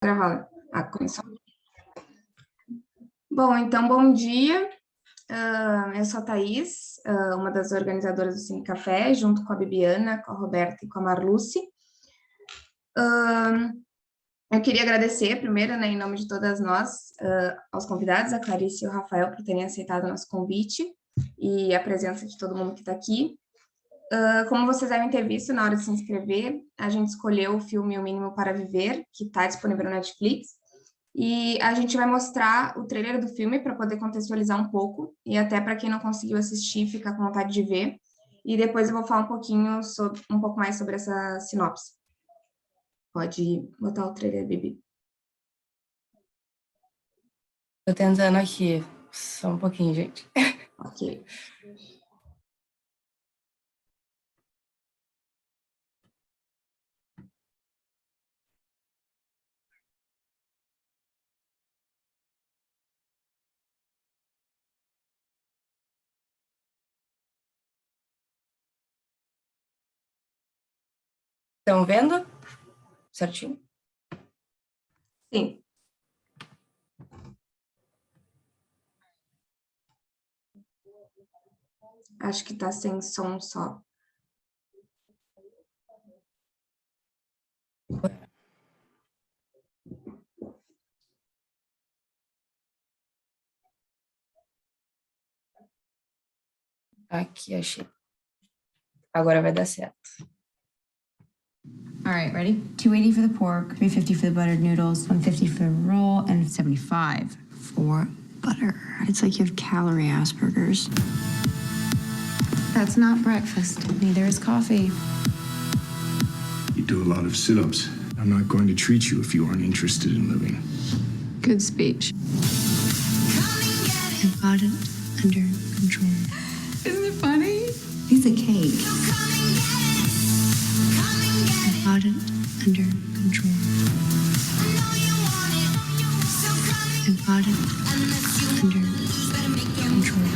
gravar. Ah, começou. Bom, então, bom dia. Eu sou a Thaís, uma das organizadoras do Cine Café, junto com a Bibiana, com a Roberta e com a Marluce. Eu queria agradecer, primeiro, né, em nome de todas nós, aos convidados, a Clarice e o Rafael, por terem aceitado o nosso convite e a presença de todo mundo que está aqui. Como vocês devem ter visto na hora de se inscrever, a gente escolheu o filme O Mínimo para Viver, que está disponível no Netflix, e a gente vai mostrar o trailer do filme para poder contextualizar um pouco, e até para quem não conseguiu assistir, ficar com vontade de ver, e depois eu vou falar um pouco mais sobre essa sinopse. Pode botar o trailer, Bibi. Tô tentando aqui, só um pouquinho, gente. Ok. Estão vendo? Certinho? Sim. Acho que tá sem som só. Aqui, achei. Agora vai dar certo. All right, ready? $2.80 for the pork, $3.50 for the buttered noodles, $1.50 for the roll, and $75 for butter. It's like you have calorie Asperger's. That's not breakfast. Neither is coffee. You do a lot of sit-ups. I'm not going to treat you if you aren't interested in living. Good speech. I've got it under control. Isn't it funny? Piece of cake. I've got it under control. I've got it under control.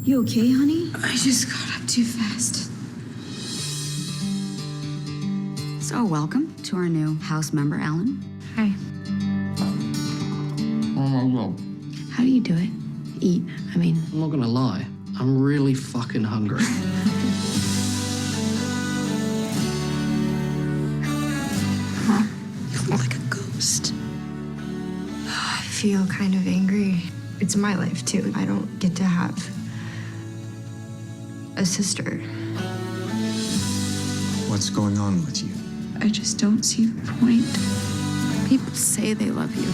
You okay, honey? I just got up too fast. So, welcome to our new house member, Alan. Hi. Oh my God. How do you do it? Eat, I mean. I'm not gonna lie. I'm really fucking hungry. You look like a ghost. I feel kind of angry. It's my life, too. I don't get to have a sister. What's going on with you? I just don't see the point. People say they love you.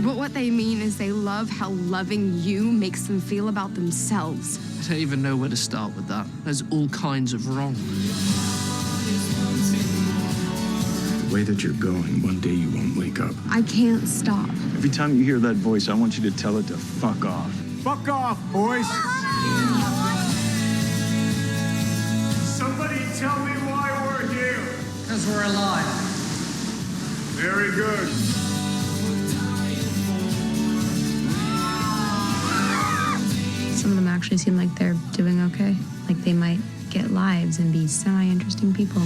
But what they mean is they love how loving you makes them feel about themselves. I don't even know where to start with that. There's all kinds of wrong. The way that you're going, one day you won't wake up. I can't stop. Every time you hear that voice, I want you to tell it to fuck off. Fuck off, boys! Somebody tell me why we're here. Because we're alive. Very good. Some of them actually seem like they're doing okay. Like they might get lives and be semi-interesting people.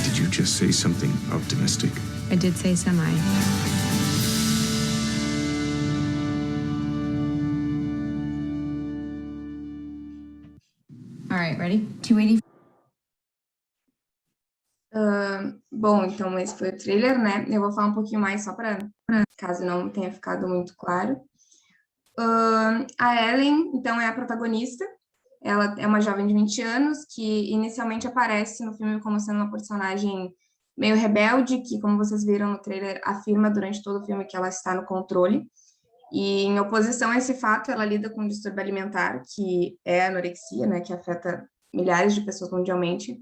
Did you just say something optimistic? I did say semi. All right, ready? 280. Bom, então esse foi o trailer, né? Eu vou falar um pouquinho mais só para caso não tenha ficado muito claro. A Ellen, então, é a protagonista. Ela é uma jovem de 20 anos que inicialmente aparece no filme como sendo uma personagem meio rebelde, que, como vocês viram no trailer, afirma durante todo o filme que ela está no controle. E, em oposição a esse fato, ela lida com um distúrbio alimentar, que é a anorexia, né, que afeta milhares de pessoas mundialmente.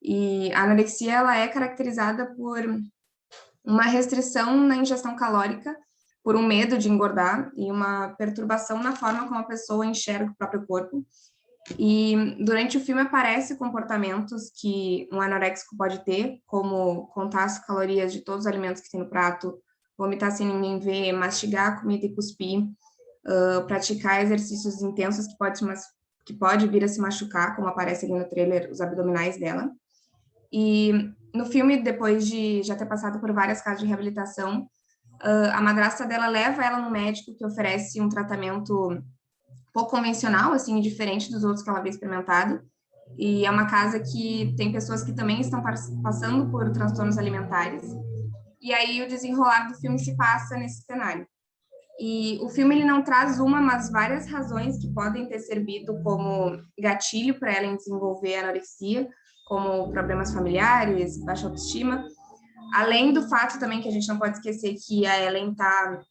E a anorexia, ela é caracterizada por uma restrição na ingestão calórica, por um medo de engordar e uma perturbação na forma como a pessoa enxerga o próprio corpo. E durante o filme aparecem comportamentos que um anoréxico pode ter, como contar as calorias de todos os alimentos que tem no prato, vomitar sem ninguém ver, mastigar a comida e cuspir, praticar exercícios intensos que que pode vir a se machucar, como aparece ali no trailer, os abdominais dela. E no filme, depois de já ter passado por várias casas de reabilitação, a madrasta dela leva ela no médico que oferece um tratamento pouco convencional, assim, diferente dos outros que ela havia experimentado. E é uma casa que tem pessoas que também estão passando por transtornos alimentares. E aí o desenrolar do filme se passa nesse cenário. E o filme ele não traz uma, mas várias razões que podem ter servido como gatilho para ela em desenvolver a anorexia, como problemas familiares, baixa autoestima, além do fato também que a gente não pode esquecer que a Ellen está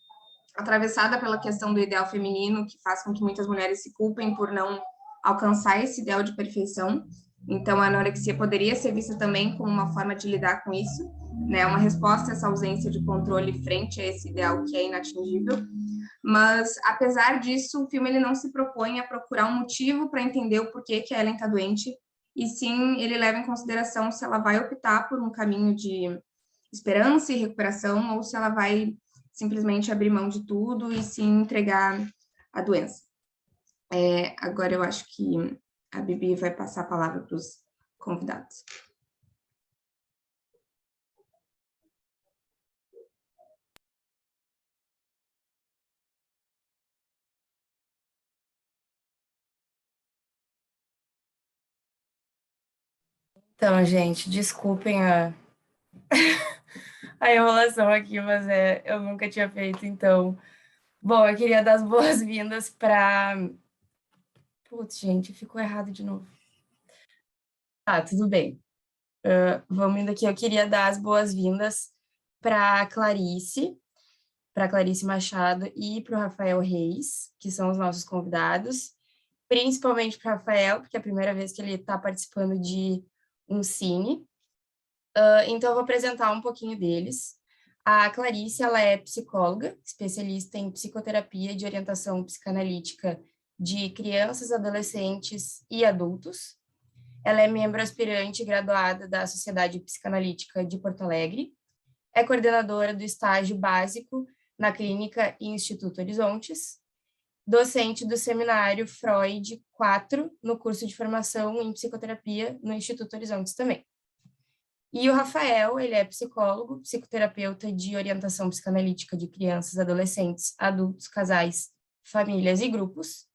atravessada pela questão do ideal feminino, que faz com que muitas mulheres se culpem por não alcançar esse ideal de perfeição. Então, a anorexia poderia ser vista também como uma forma de lidar com isso, né? Uma resposta a essa ausência de controle frente a esse ideal que é inatingível. Mas, apesar disso, o filme ele não se propõe a procurar um motivo para entender o porquê que a Ellen está doente, e sim, ele leva em consideração se ela vai optar por um caminho de esperança e recuperação, ou se ela vai simplesmente abrir mão de tudo e se entregar à doença. Agora eu acho que a Bibi vai passar a palavra para os convidados. Então, gente, desculpem a enrolação aqui, mas eu nunca tinha feito, então... Bom, eu queria dar as boas-vindas para... Putz, gente, ficou errado de novo. Tá, tudo bem. Vamos indo aqui. Eu queria dar as boas-vindas para Clarice Machado e para o Rafael Reis, que são os nossos convidados, principalmente para o Rafael, porque é a primeira vez que ele está participando de um cine. Então, eu vou apresentar um pouquinho deles. A Clarice, ela é psicóloga, especialista em psicoterapia de orientação psicanalítica de crianças, adolescentes e adultos. Ela é membro aspirante graduada da Sociedade Psicanalítica de Porto Alegre, é coordenadora do estágio básico na Clínica e Instituto Horizontes, docente do seminário Freud 4 no curso de formação em psicoterapia no Instituto Horizontes também. E o Rafael, ele é psicólogo, psicoterapeuta de orientação psicanalítica de crianças, adolescentes, adultos, casais, famílias e grupos,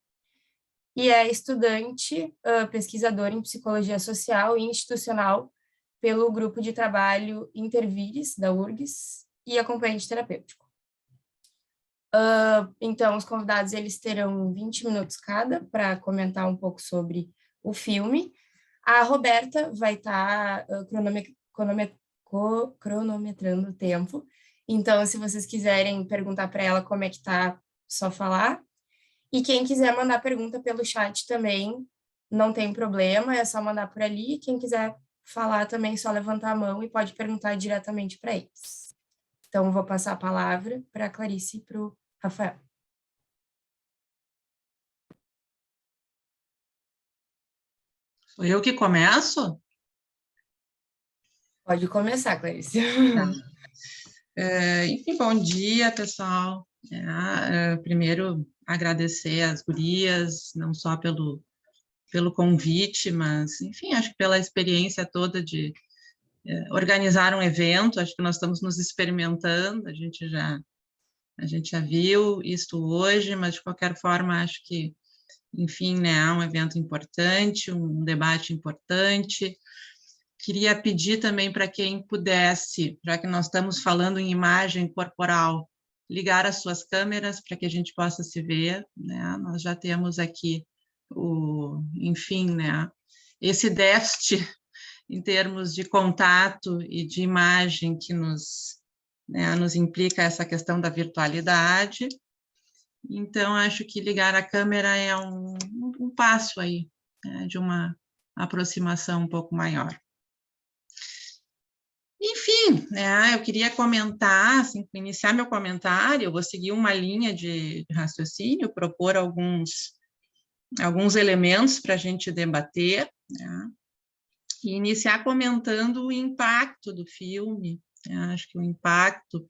e é estudante, pesquisador em psicologia social e institucional pelo grupo de trabalho Intervires, da URGS, e acompanhante terapêutico. Então, os convidados, eles terão 20 minutos cada para comentar um pouco sobre o filme. A Roberta vai estar cronometrando o tempo, então, se vocês quiserem perguntar para ela como é que tá, só falar. E quem quiser mandar pergunta pelo chat também, não tem problema, é só mandar por ali. Quem quiser falar também, é só levantar a mão e pode perguntar diretamente para eles. Então, vou passar a palavra para a Clarice e para o Rafael. Sou eu que começo? Pode começar, Clarice. Tá. Enfim, bom dia, pessoal. Primeiro, agradecer às gurias, não só pelo convite, mas, enfim, acho que pela experiência toda de organizar um evento. Acho que nós estamos nos experimentando, a gente já viu isso hoje, mas, de qualquer forma, acho que, enfim, né, é um evento importante, um debate importante. Queria pedir também para quem pudesse, já que nós estamos falando em imagem corporal, ligar as suas câmeras para que a gente possa se ver, né? Nós já temos aqui enfim, né, esse déficit em termos de contato e de imagem que nos implica essa questão da virtualidade. Então, acho que ligar a câmera é um passo aí, né, de uma aproximação um pouco maior. Enfim, né, eu queria comentar, assim, iniciar meu comentário, eu vou seguir uma linha de raciocínio, propor alguns elementos para a gente debater, né, e iniciar comentando o impacto do filme, né, acho que o impacto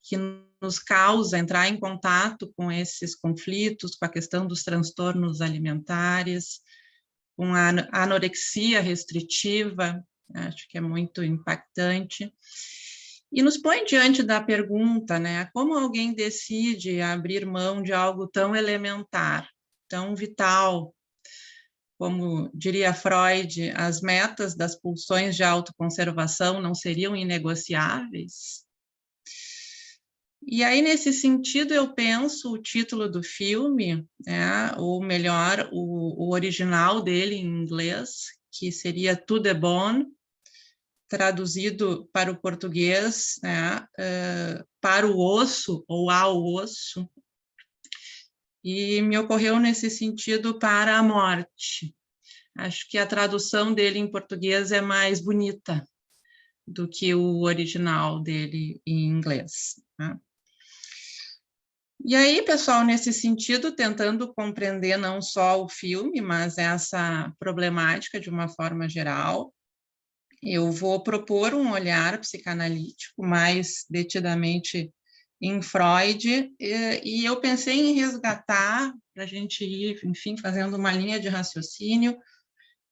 que nos causa entrar em contato com esses conflitos, com a questão dos transtornos alimentares, com a anorexia restritiva, acho que é muito impactante, e nos põe diante da pergunta, né, como alguém decide abrir mão de algo tão elementar, tão vital, como diria Freud, as metas das pulsões de autoconservação não seriam inegociáveis? E aí, nesse sentido, eu penso o título do filme, né, ou melhor, o original dele em inglês, que seria To the Bone, traduzido para o português, né, para o osso, ou ao osso, e me ocorreu nesse sentido para a morte. Acho que a tradução dele em português é mais bonita do que o original dele em inglês, né? E aí, pessoal, nesse sentido, tentando compreender não só o filme, mas essa problemática de uma forma geral, eu vou propor um olhar psicanalítico mais detidamente em Freud, e eu pensei em resgatar, para a gente ir, enfim, fazendo uma linha de raciocínio,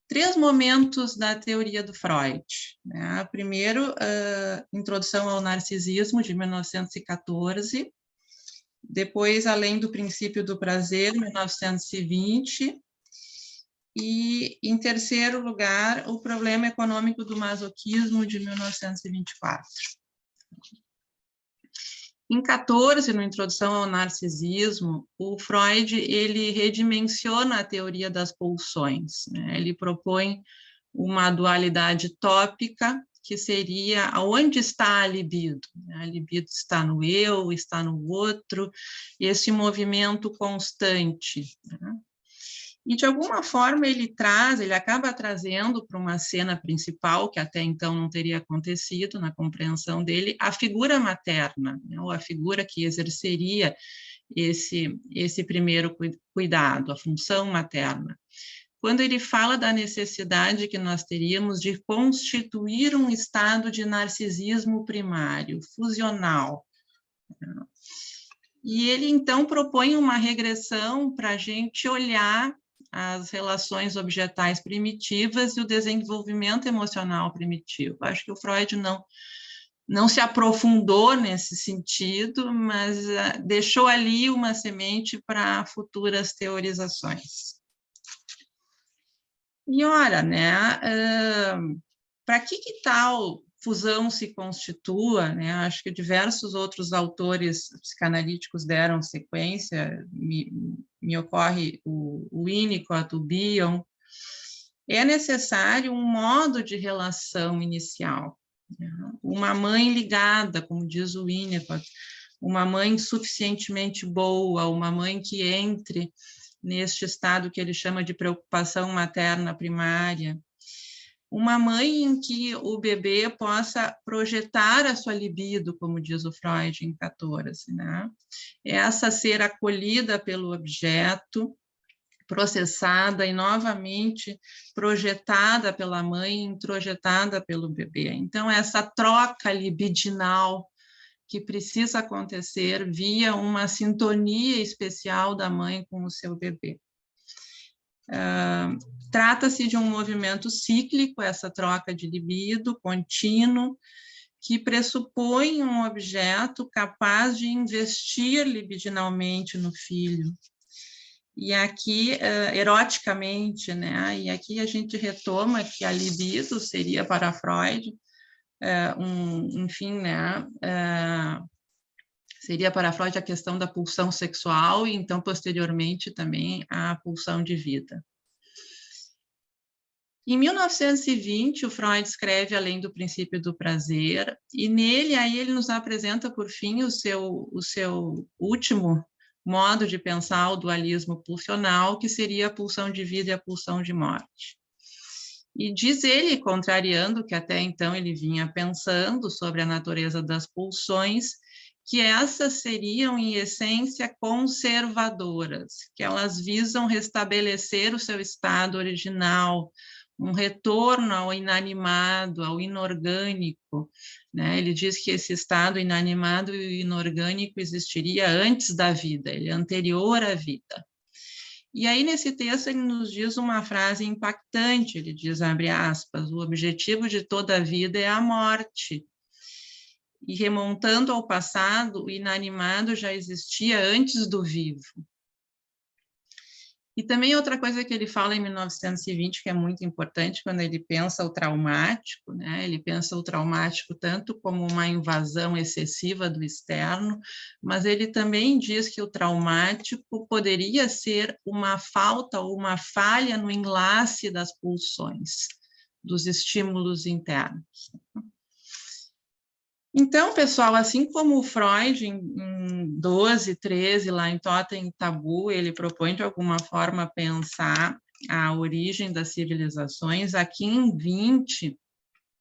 3 momentos da teoria do Freud, né? Primeiro, Introdução ao Narcisismo, de 1914, depois, Além do Princípio do Prazer, 1920, e, em terceiro lugar, O Problema Econômico do Masoquismo, de 1924. Em 14, no Introdução ao Narcisismo, o Freud ele redimensiona a teoria das pulsões, né? Ele propõe uma dualidade tópica, que seria aonde está a libido. A libido está no eu, está no outro, esse movimento constante, né? E, de alguma forma, ele acaba trazendo para uma cena principal, que até então não teria acontecido na compreensão dele, a figura materna, né, ou a figura que exerceria esse primeiro cuidado, a função materna. Quando ele fala da necessidade que nós teríamos de constituir um estado de narcisismo primário, fusional. E ele, então, propõe uma regressão para a gente olhar as relações objetais primitivas e o desenvolvimento emocional primitivo. Acho que o Freud não se aprofundou nesse sentido, mas deixou ali uma semente para futuras teorizações. E, ora, né, para que tal fusão se constitua, né? Acho que diversos outros autores psicanalíticos deram sequência, me ocorre o Winnicott, o Bion. É necessário um modo de relação inicial, né? Uma mãe ligada, como diz o Winnicott, uma mãe suficientemente boa, uma mãe que entre neste estado que ele chama de preocupação materna primária, uma mãe em que o bebê possa projetar a sua libido, como diz o Freud em 14, né? Essa ser acolhida pelo objeto, processada e novamente projetada pela mãe, introjetada pelo bebê. Então, essa troca libidinal que precisa acontecer via uma sintonia especial da mãe com o seu bebê. Trata-se de um movimento cíclico, essa troca de libido contínuo, que pressupõe um objeto capaz de investir libidinalmente no filho. E aqui, eroticamente, né? E aqui a gente retoma que a libido seria para Freud, enfim, né? Seria para Freud a questão da pulsão sexual e, então, posteriormente, também a pulsão de vida. Em 1920, o Freud escreve Além do Princípio do Prazer, e nele aí ele nos apresenta, por fim, o seu último modo de pensar o dualismo pulsional, que seria a pulsão de vida e a pulsão de morte. E diz ele, contrariando o que até então ele vinha pensando sobre a natureza das pulsões, que essas seriam, em essência, conservadoras, que elas visam restabelecer o seu estado original, um retorno ao inanimado, ao inorgânico, né? Ele diz que esse estado inanimado e inorgânico existiria antes da vida, ele é anterior à vida. E aí, nesse texto, ele nos diz uma frase impactante, ele diz, abre aspas, o objetivo de toda a vida é a morte. E remontando ao passado, o inanimado já existia antes do vivo. E também outra coisa que ele fala em 1920, que é muito importante, quando ele pensa o traumático, né? Ele pensa o traumático tanto como uma invasão excessiva do externo, mas ele também diz que o traumático poderia ser uma falta ou uma falha no enlace das pulsões, dos estímulos internos. Então, pessoal, assim como o Freud, em 12, 13, lá em Totem e Tabu, ele propõe, de alguma forma, pensar a origem das civilizações, aqui em 20,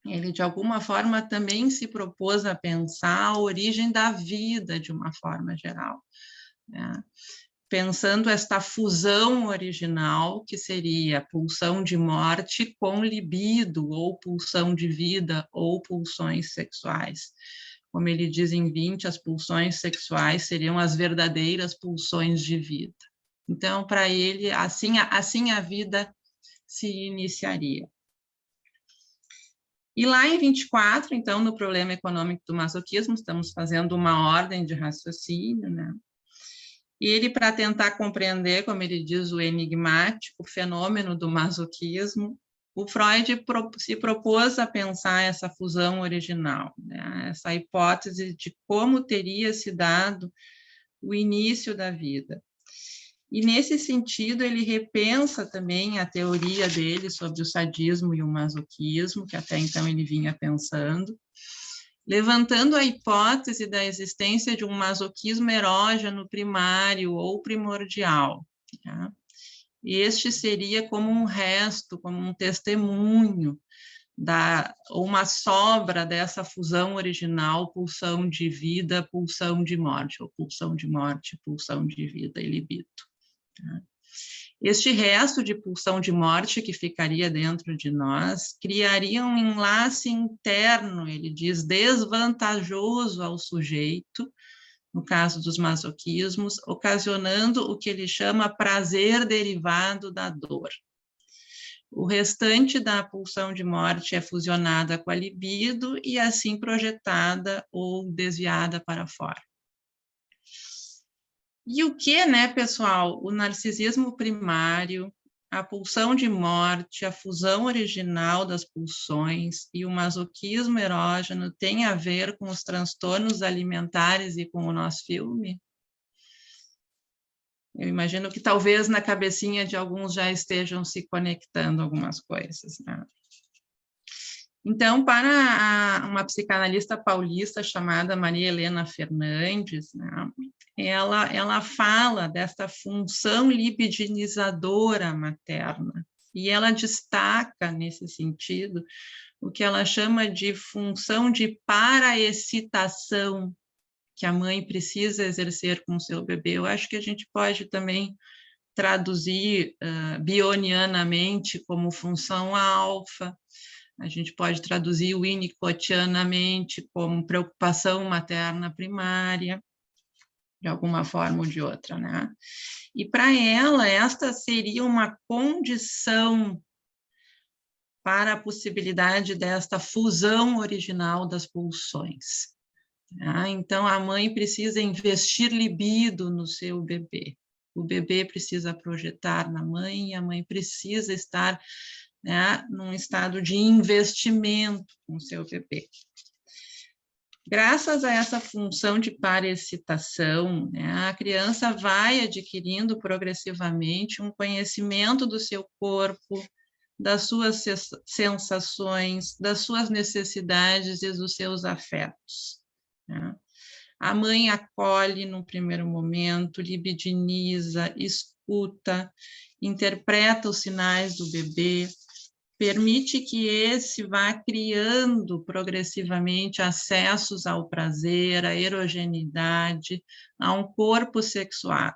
ele, de alguma forma, também se propôs a pensar a origem da vida, de uma forma geral, né? Pensando esta fusão original, que seria pulsão de morte com libido, ou pulsão de vida, ou pulsões sexuais. Como ele diz em 20, as pulsões sexuais seriam as verdadeiras pulsões de vida. Então, para ele, assim a vida se iniciaria. E lá em 24, então, no problema econômico do masoquismo, estamos fazendo uma ordem de raciocínio, né? E ele, para tentar compreender, como ele diz, o enigmático fenômeno do masoquismo, o Freud se propôs a pensar essa fusão original, né? Essa hipótese de como teria se dado o início da vida. E, nesse sentido, ele repensa também a teoria dele sobre o sadismo e o masoquismo, que até então ele vinha pensando, levantando a hipótese da existência de um masoquismo erógeno primário ou primordial. Tá? Este seria como um resto, como um testemunho, ou uma sobra dessa fusão original, pulsão de vida, pulsão de morte, ou pulsão de morte, pulsão de vida e libido. Tá? Este resto de pulsão de morte que ficaria dentro de nós criaria um enlace interno, ele diz, desvantajoso ao sujeito, no caso dos masoquismos, ocasionando o que ele chama prazer derivado da dor. O restante da pulsão de morte é fusionada com a libido e assim projetada ou desviada para fora. E o que, né, pessoal? O narcisismo primário, a pulsão de morte, a fusão original das pulsões e o masoquismo erógeno tem a ver com os transtornos alimentares e com o nosso filme? Eu imagino que talvez na cabecinha de alguns já estejam se conectando algumas coisas, né? Então, para uma psicanalista paulista chamada Maria Helena Fernandes, né, ela fala desta função libidinizadora materna, e ela destaca, nesse sentido, o que ela chama de função de paraexcitação, que a mãe precisa exercer com o seu bebê. Eu acho que a gente pode também traduzir bionianamente como função alfa, a gente pode traduzir winnicottianamente como preocupação materna primária, de alguma forma ou de outra, né? E para ela, esta seria uma condição para a possibilidade desta fusão original das pulsões. Tá? Então, a mãe precisa investir libido no seu bebê. O bebê precisa projetar na mãe e a mãe precisa estar, né, num estado de investimento com o seu bebê. Graças a essa função de paraexcitação, né, a criança vai adquirindo progressivamente um conhecimento do seu corpo, das suas sensações, das suas necessidades e dos seus afetos. Né? A mãe acolhe no primeiro momento, libidiniza, escuta, interpreta os sinais do bebê, permite que esse vá criando progressivamente acessos ao prazer, à erogenidade, a um corpo sexuado.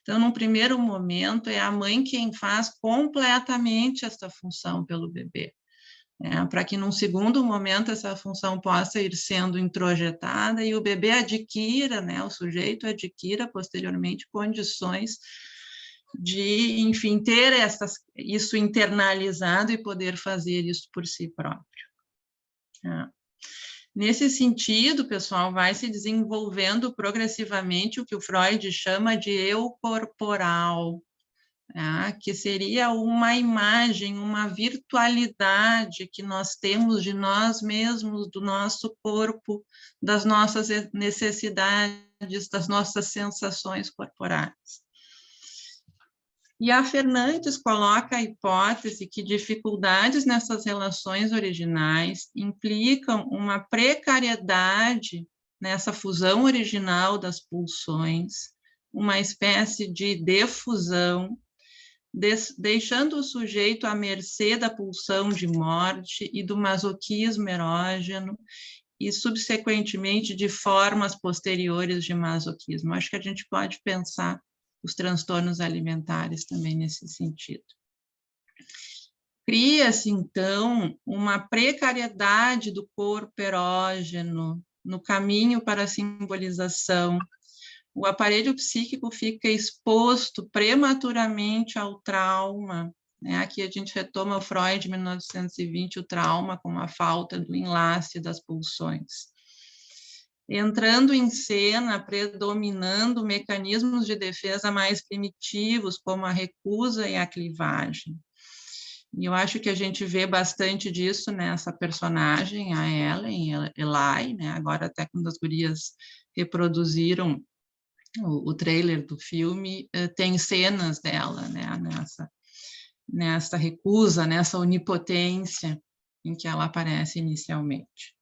Então, num primeiro momento, é a mãe quem faz completamente esta função pelo bebê, para que num segundo momento essa função possa ir sendo introjetada e o bebê adquira, o sujeito adquira posteriormente condições de, enfim, ter isso internalizado e poder fazer isso por si próprio. Nesse sentido, pessoal, vai se desenvolvendo progressivamente o que o Freud chama de eu corporal, que seria uma imagem, uma virtualidade que nós temos de nós mesmos, do nosso corpo, das nossas necessidades, das nossas sensações corporais. E a Fernandes coloca a hipótese que dificuldades nessas relações originais implicam uma precariedade nessa fusão original das pulsões, uma espécie de defusão, deixando o sujeito à mercê da pulsão de morte e do masoquismo erógeno e, subsequentemente, de formas posteriores de masoquismo. Acho que a gente pode pensar os transtornos alimentares também nesse sentido. Cria-se, então, uma precariedade do corpo erógeno no caminho para a simbolização. O aparelho psíquico fica exposto prematuramente ao trauma. Aqui a gente retoma o Freud, 1920, o trauma como a falta do enlace das pulsões. Entrando em cena, predominando mecanismos de defesa mais primitivos, como a recusa e a clivagem. E eu acho que a gente vê bastante disso nessa personagem, a Ellen, Eli, agora até quando as gurias reproduziram o trailer do filme, tem cenas dela, nessa recusa, nessa onipotência em que ela aparece inicialmente.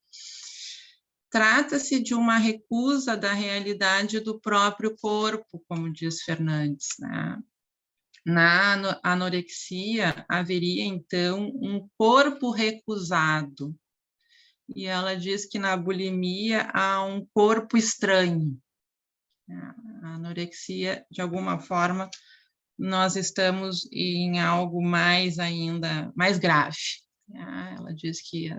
Trata-se de uma recusa da realidade do próprio corpo, como diz Fernandes. Na anorexia, haveria, então, um corpo recusado. E ela diz que na bulimia há um corpo estranho. A anorexia, de alguma forma, nós estamos em algo mais grave. Ela diz que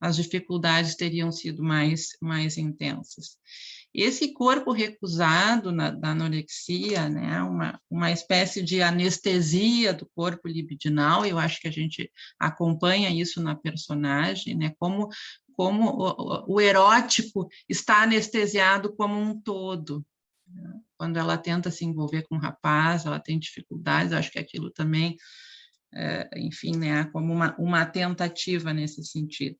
as dificuldades teriam sido mais intensas. Esse corpo recusado da anorexia, uma espécie de anestesia do corpo libidinal, eu acho que a gente acompanha isso na personagem, como o erótico está anestesiado como um todo. Quando ela tenta se envolver com um rapaz, ela tem dificuldades, eu acho que aquilo também, enfim, como uma tentativa nesse sentido.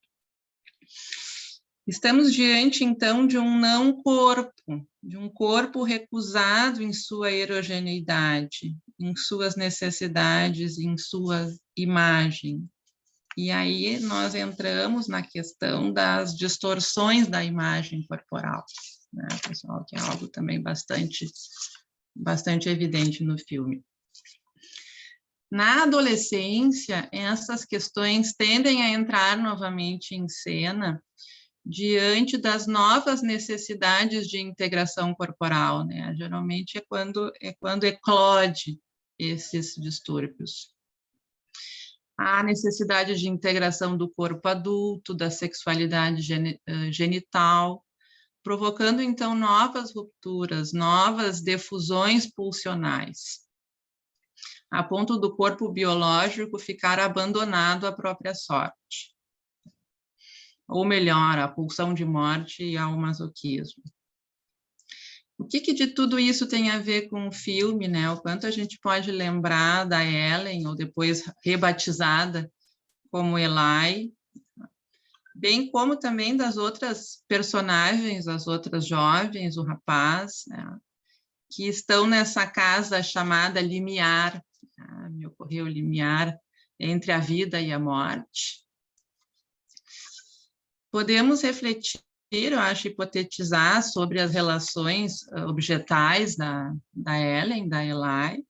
Estamos diante, então, de um não-corpo, de um corpo recusado em sua erogeneidade, em suas necessidades, em sua imagem. E aí nós entramos na questão das distorções da imagem corporal, pessoal, que é algo também bastante evidente no filme. Na adolescência, essas questões tendem a entrar novamente em cena diante das novas necessidades de integração corporal, Geralmente é quando eclode esses distúrbios. A necessidade de integração do corpo adulto, da sexualidade genital, provocando, então, novas rupturas, novas defusões pulsionais, a ponto do corpo biológico ficar abandonado à própria sorte. Ou melhor, a pulsão de morte e ao masoquismo. O que de tudo isso tem a ver com o filme, O quanto a gente pode lembrar da Ellen, ou depois rebatizada como Eli, bem como também das outras personagens, as outras jovens, o rapaz, que estão nessa casa chamada limiar, me ocorreu limiar entre a vida e a morte. Podemos refletir, eu acho, hipotetizar sobre as relações objetais da Ellen, da Eli.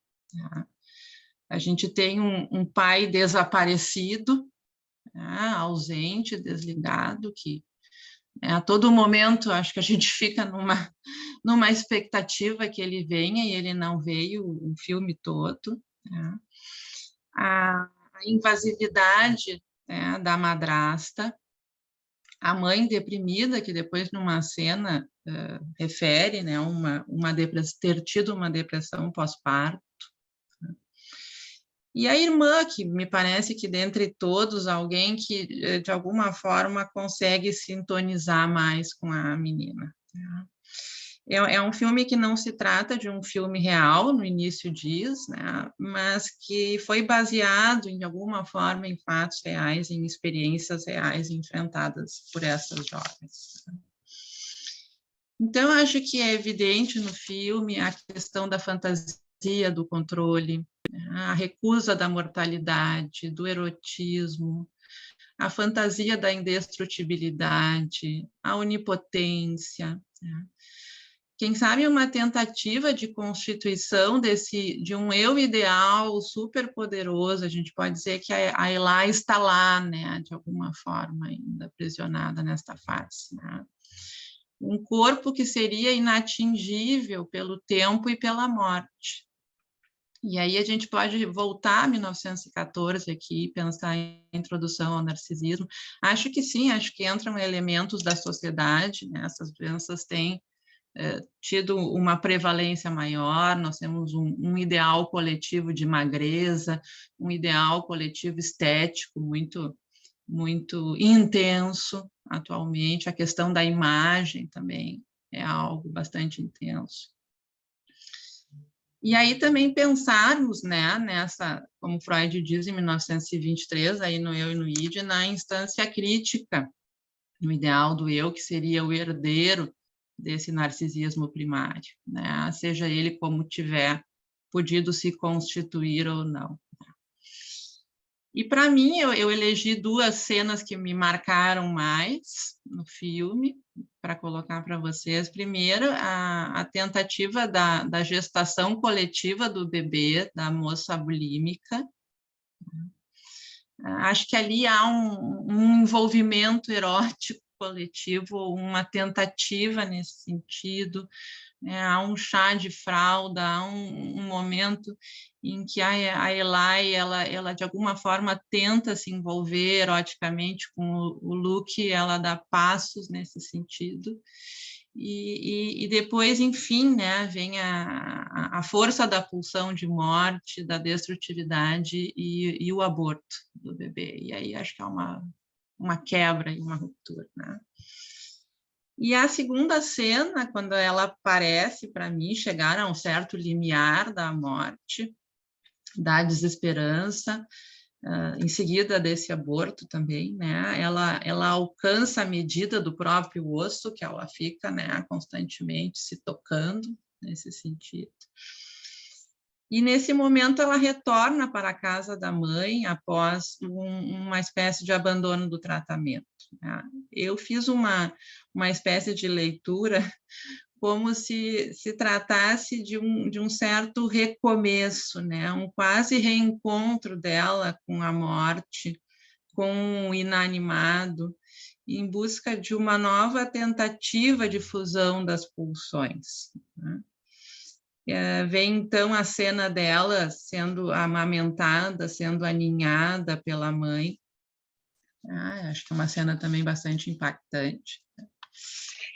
A gente tem um pai desaparecido, ausente, desligado, que a todo momento acho que a gente fica numa expectativa que ele venha, e ele não veio o filme todo, né? A invasividade, né, da madrasta, a mãe deprimida, que depois, numa cena, refere, né, ter tido uma depressão pós-parto. E a irmã, que me parece que, dentre todos, alguém que, de alguma forma, consegue sintonizar mais com a menina. É um filme que não se trata de um filme real, no início diz, né, mas que foi baseado, de alguma forma, em fatos reais, em experiências reais enfrentadas por essas jovens. Então, acho que é evidente no filme a questão da fantasia, do controle, a recusa da mortalidade, do erotismo, a fantasia da indestrutibilidade, a onipotência, né? Quem sabe uma tentativa de constituição de um eu ideal super poderoso. A gente pode dizer que a Eli está lá, né, de alguma forma, ainda aprisionada nesta face, né? Um corpo que seria inatingível pelo tempo e pela morte. E aí a gente pode voltar a 1914 aqui, pensar em introdução ao narcisismo. Acho que sim, acho que entram elementos da sociedade, né? Essas doenças têm tido uma prevalência maior, nós temos um ideal coletivo de magreza, um ideal coletivo estético muito, muito intenso atualmente, a questão da imagem também é algo bastante intenso. E aí também pensarmos, né, nessa, como Freud diz em 1923, aí no Eu e no Id, na instância crítica, no ideal do eu, que seria o herdeiro desse narcisismo primário, né? Seja ele como tiver podido se constituir ou não. E, para mim, eu elegi duas cenas que me marcaram mais no filme, para colocar para vocês. Primeiro, a tentativa da gestação coletiva do bebê, da moça bulímica. Acho que ali há um envolvimento erótico coletivo, uma tentativa nesse sentido, né? Há um chá de fralda, há um momento em que a Eli, ela de alguma forma tenta se envolver eroticamente com o Luke, ela dá passos nesse sentido, e depois, enfim, né, vem a força da pulsão de morte, da destrutividade e o aborto do bebê, e aí acho que há uma quebra e uma ruptura, né? E a segunda cena, quando ela parece, para mim, chegar a um certo limiar da morte, da desesperança, em seguida desse aborto também, né? Ela alcança a medida do próprio osso, que ela fica, né, constantemente se tocando nesse sentido. E, nesse momento, ela retorna para a casa da mãe após uma espécie de abandono do tratamento, né? Eu fiz uma espécie de leitura como se tratasse de um certo recomeço, né? Um quase reencontro dela com a morte, com o inanimado, em busca de uma nova tentativa de fusão das pulsões, né? Vem, então, a cena dela sendo amamentada, sendo aninhada pela mãe. Acho que é uma cena também bastante impactante.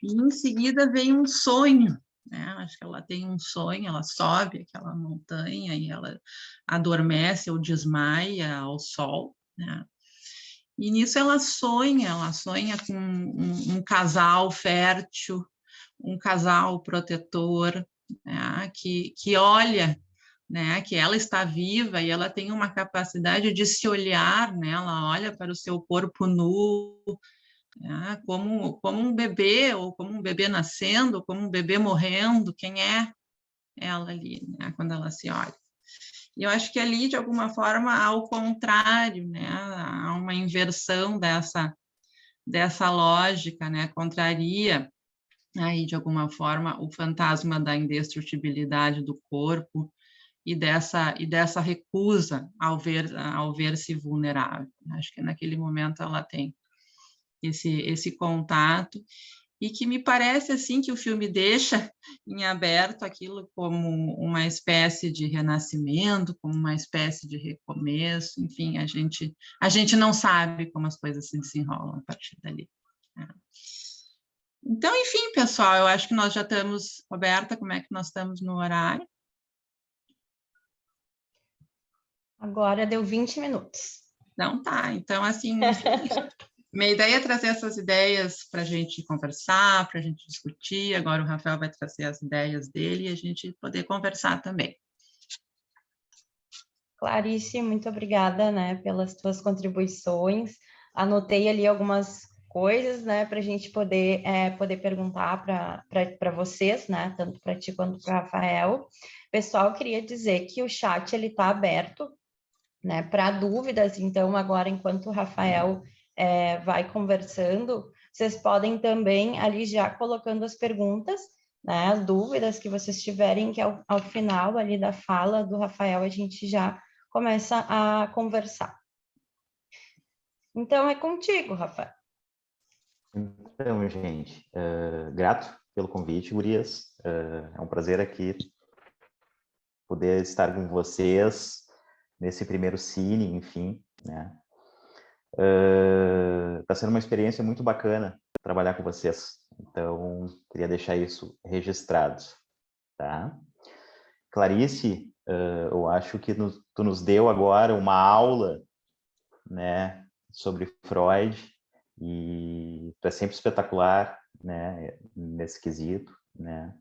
E, em seguida, vem um sonho, né? Acho que ela tem um sonho, ela sobe aquela montanha e ela adormece ou desmaia ao sol, né? E, nisso, ela sonha com um casal fértil, um casal protetor, né, que olha, né, que ela está viva e ela tem uma capacidade de se olhar, né, ela olha para o seu corpo nu, né, como um bebê, ou como um bebê nascendo, ou como um bebê morrendo. Quem é ela ali, né, quando ela se olha? E eu acho que ali, de alguma forma, ao contrário, né, há uma inversão dessa lógica, né, contraria aí, de alguma forma, o fantasma da indestrutibilidade do corpo e dessa recusa ao ver-se vulnerável. Acho que naquele momento ela tem esse contato, e que me parece assim que o filme deixa em aberto aquilo como uma espécie de renascimento, como uma espécie de recomeço, enfim, a gente não sabe como as coisas se desenrolam a partir dali, né? Então, enfim, pessoal, eu acho que nós já estamos, Roberta, como é que nós estamos no horário? Agora deu 20 minutos. Não, tá. Então, assim, minha ideia é trazer essas ideias para a gente conversar, para a gente discutir. Agora o Rafael vai trazer as ideias dele e a gente poder conversar também. Clarice, muito obrigada, né, pelas tuas contribuições. Anotei ali algumas coisas, né, para a gente poder perguntar para vocês, né, tanto para ti quanto para o Rafael. Pessoal, queria dizer que o chat ele está aberto, né, para dúvidas. Então, agora, enquanto o Rafael vai conversando, vocês podem também ali já colocando as perguntas, né, as dúvidas que vocês tiverem, que ao final ali da fala do Rafael a gente já começa a conversar. Então, é contigo, Rafael. Então, gente, grato pelo convite, gurias. É um prazer aqui poder estar com vocês nesse primeiro Cine, enfim, né? Está sendo uma experiência muito bacana trabalhar com vocês. Então, queria deixar isso registrado, tá? Clarice, eu acho que tu nos deu agora uma aula, né, sobre Freud, e tu é sempre espetacular, né, nesse quesito, né?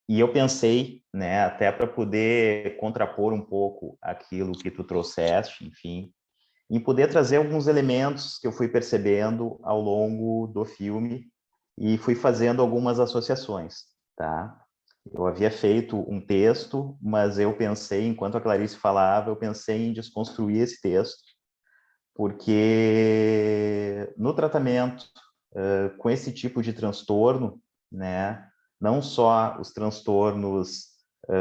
E eu pensei, né, até para poder contrapor um pouco aquilo que tu trouxeste, enfim, em poder trazer alguns elementos que eu fui percebendo ao longo do filme e fui fazendo algumas associações, tá? Eu havia feito um texto, mas eu pensei, enquanto a Clarice falava, eu pensei em desconstruir esse texto, porque no tratamento com esse tipo de transtorno, né, não só os transtornos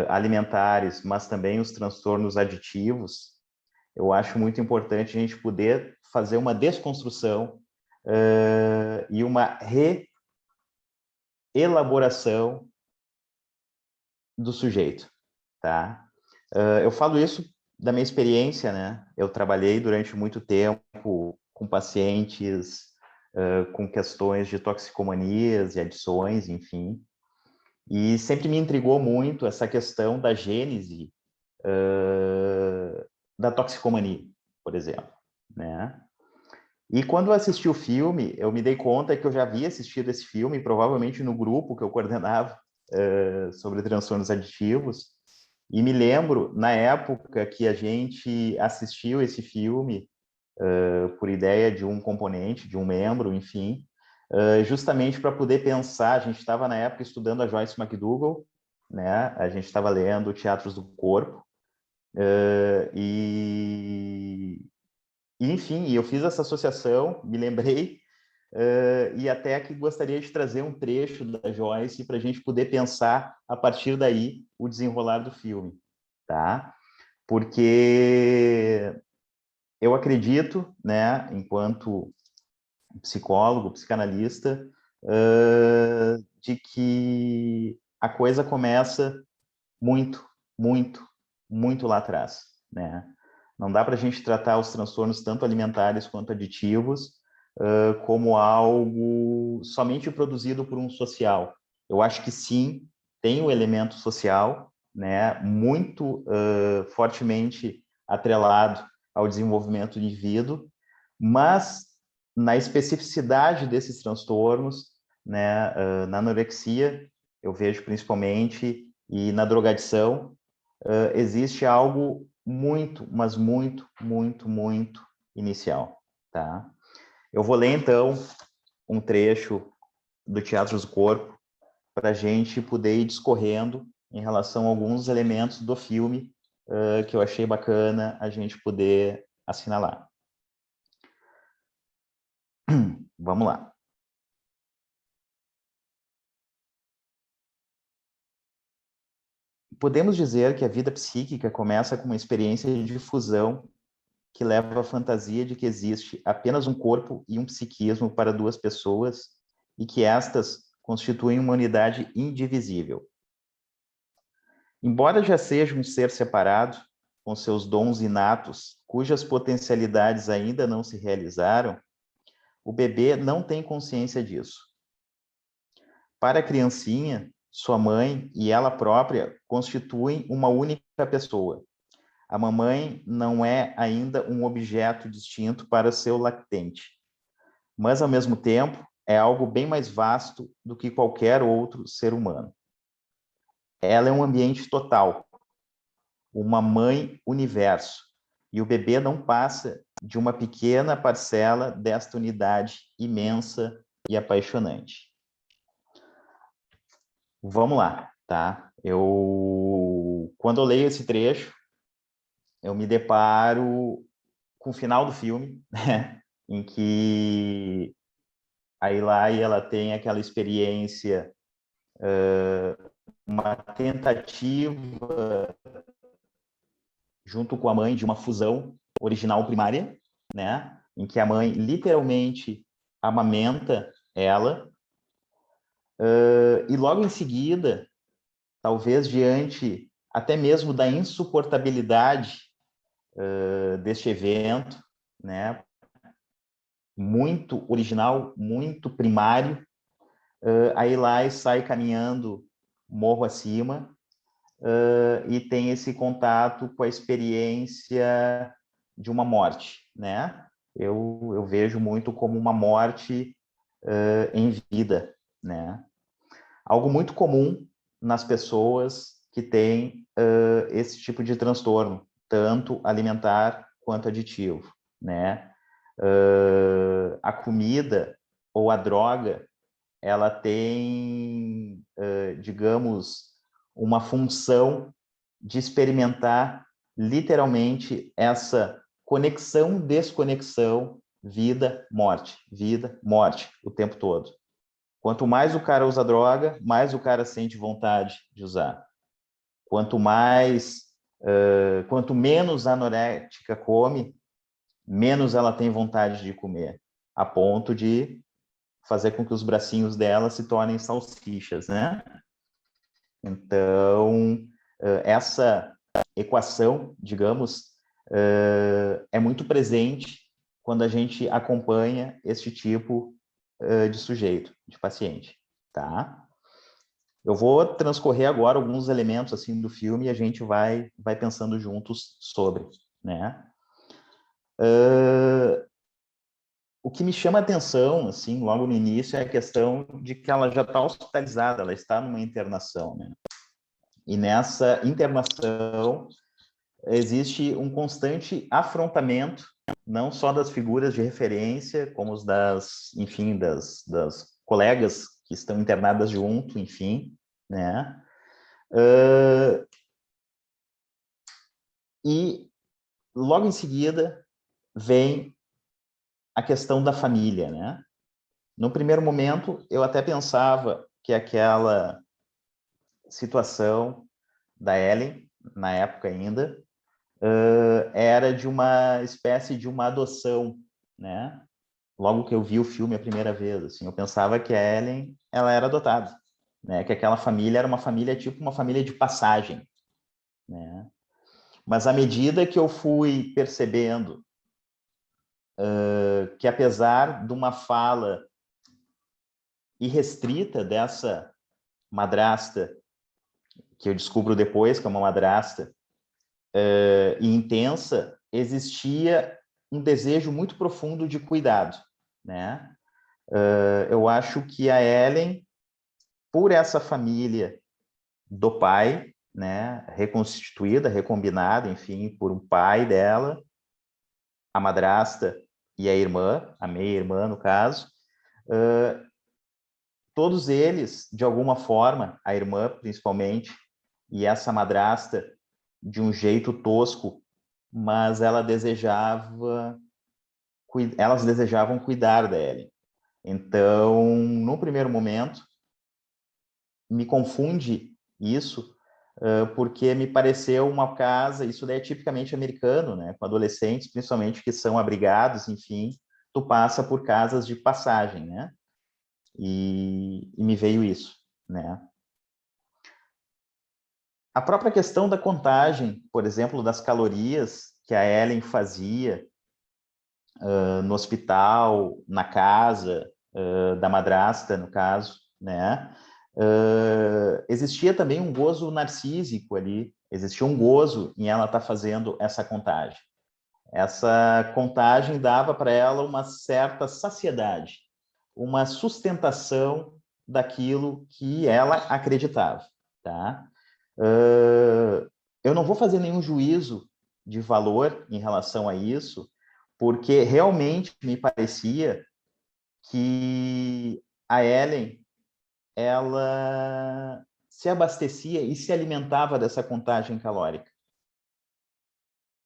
alimentares, mas também os transtornos aditivos, eu acho muito importante a gente poder fazer uma desconstrução e uma reelaboração do sujeito, tá? Eu falo isso da minha experiência, né? Eu trabalhei durante muito tempo com pacientes com questões de toxicomanias e adições, enfim, e sempre me intrigou muito essa questão da gênese da toxicomania, por exemplo, né? E quando eu assisti o filme, eu me dei conta que eu já havia assistido esse filme, provavelmente no grupo que eu coordenava sobre transtornos aditivos, e me lembro, na época que a gente assistiu esse filme, por ideia de um componente, de um membro, enfim, justamente para poder pensar, a gente estava na época estudando a Joyce McDougall, né? A gente estava lendo Teatros do Corpo, enfim, eu fiz essa associação, me lembrei, e até aqui gostaria de trazer um trecho da Joyce para a gente poder pensar, a partir daí, o desenrolar do filme, tá? Porque eu acredito, né, enquanto psicólogo, psicanalista, de que a coisa começa muito, muito, muito lá atrás, né? Não dá para a gente tratar os transtornos tanto alimentares quanto aditivos como algo somente produzido por um social. Eu acho que sim, tem o elemento social, né, muito fortemente atrelado ao desenvolvimento do indivíduo, mas na especificidade desses transtornos, né, na anorexia, eu vejo principalmente, e na drogadição, existe algo muito, mas muito, muito, muito inicial, tá? Eu vou ler, então, um trecho do Teatros do Corpo para a gente poder ir discorrendo em relação a alguns elementos do filme que eu achei bacana a gente poder assinalar. Vamos lá. Podemos dizer que a vida psíquica começa com uma experiência de fusão que leva à fantasia de que existe apenas um corpo e um psiquismo para duas pessoas e que estas constituem uma unidade indivisível. Embora já seja um ser separado, com seus dons inatos, cujas potencialidades ainda não se realizaram, o bebê não tem consciência disso. Para a criancinha, sua mãe e ela própria constituem uma única pessoa. A mamãe não é ainda um objeto distinto para seu lactente, mas, ao mesmo tempo, é algo bem mais vasto do que qualquer outro ser humano. Ela é um ambiente total, uma mãe universo, e o bebê não passa de uma pequena parcela desta unidade imensa e apaixonante. Vamos lá, tá? Quando eu leio esse trecho, eu me deparo com o final do filme, né? Em que a Eli, ela tem aquela experiência, uma tentativa junto com a mãe de uma fusão original primária, né? Em que a mãe literalmente amamenta ela, e logo em seguida, talvez diante até mesmo da insuportabilidade deste evento, né? Muito original, muito primário, a Eli sai caminhando morro acima e tem esse contato com a experiência de uma morte, né? Eu vejo muito como uma morte em vida, né? Algo muito comum nas pessoas que têm esse tipo de transtorno, tanto alimentar quanto aditivo, né? A comida ou a droga, ela tem, digamos, uma função de experimentar literalmente essa conexão, desconexão, vida, morte, o tempo todo. Quanto mais o cara usa droga, mais o cara sente vontade de usar. Quanto menos a anorética come, menos ela tem vontade de comer, a ponto de fazer com que os bracinhos dela se tornem salsichas, né? Então, essa equação, digamos, é muito presente quando a gente acompanha este tipo de sujeito, de paciente, tá? Eu vou transcorrer agora alguns elementos assim do filme e a gente vai pensando juntos sobre, né? O que me chama a atenção, assim, logo no início, é a questão de que ela já está hospitalizada, ela está numa internação, né? E nessa internação existe um constante afrontamento, não só das figuras de referência, como os enfim, das colegas que estão internadas junto, enfim, né? E logo em seguida vem a questão da família, né? No primeiro momento, eu até pensava que aquela situação da Ellen, na época ainda, era de uma espécie de uma adoção, né? Logo que eu vi o filme a primeira vez, assim, eu pensava que a Ellen, ela era adotada, né? Que aquela família era uma família tipo uma família de passagem, né? Mas à medida que eu fui percebendo que apesar de uma fala irrestrita dessa madrasta, que eu descubro depois que é uma madrasta, e intensa, existia um desejo muito profundo de cuidado, né? Eu acho que a Ellen, por essa família do pai, né, reconstituída, recombinada, enfim, por um pai dela, a madrasta e a irmã, a meia-irmã, no caso, todos eles, de alguma forma, a irmã principalmente, e essa madrasta, de um jeito tosco, mas elas desejavam cuidar da Ellen. Então, no primeiro momento, me confunde isso porque me pareceu uma casa, isso daí é tipicamente americano, né? Com adolescentes, principalmente que são abrigados, enfim, tu passa por casas de passagem, né? E me veio isso, né? A própria questão da contagem, por exemplo, das calorias que a Ellen fazia no hospital, na casa da madrasta, no caso, né? Existia também um gozo narcísico ali, existia um gozo em ela estar fazendo essa contagem. Essa contagem dava para ela uma certa saciedade, uma sustentação daquilo que ela acreditava, tá? Eu não vou fazer nenhum juízo de valor em relação a isso, porque realmente me parecia que a Ellen, ela se abastecia e se alimentava dessa contagem calórica.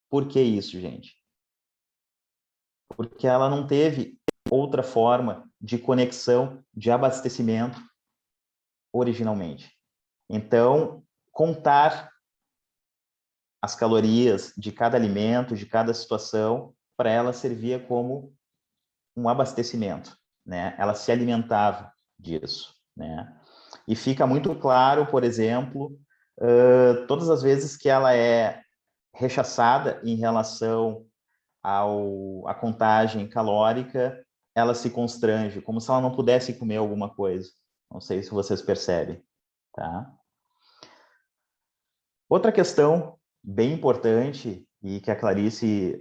Por que isso, gente? Porque ela não teve outra forma de conexão, de abastecimento originalmente. Então, contar as calorias de cada alimento, de cada situação, para ela servia como um abastecimento, né? Ela se alimentava disso, né? E fica muito claro, por exemplo, todas as vezes que ela é rechaçada em relação à contagem calórica, ela se constrange, como se ela não pudesse comer alguma coisa. Não sei se vocês percebem, tá? Outra questão bem importante e que a Clarice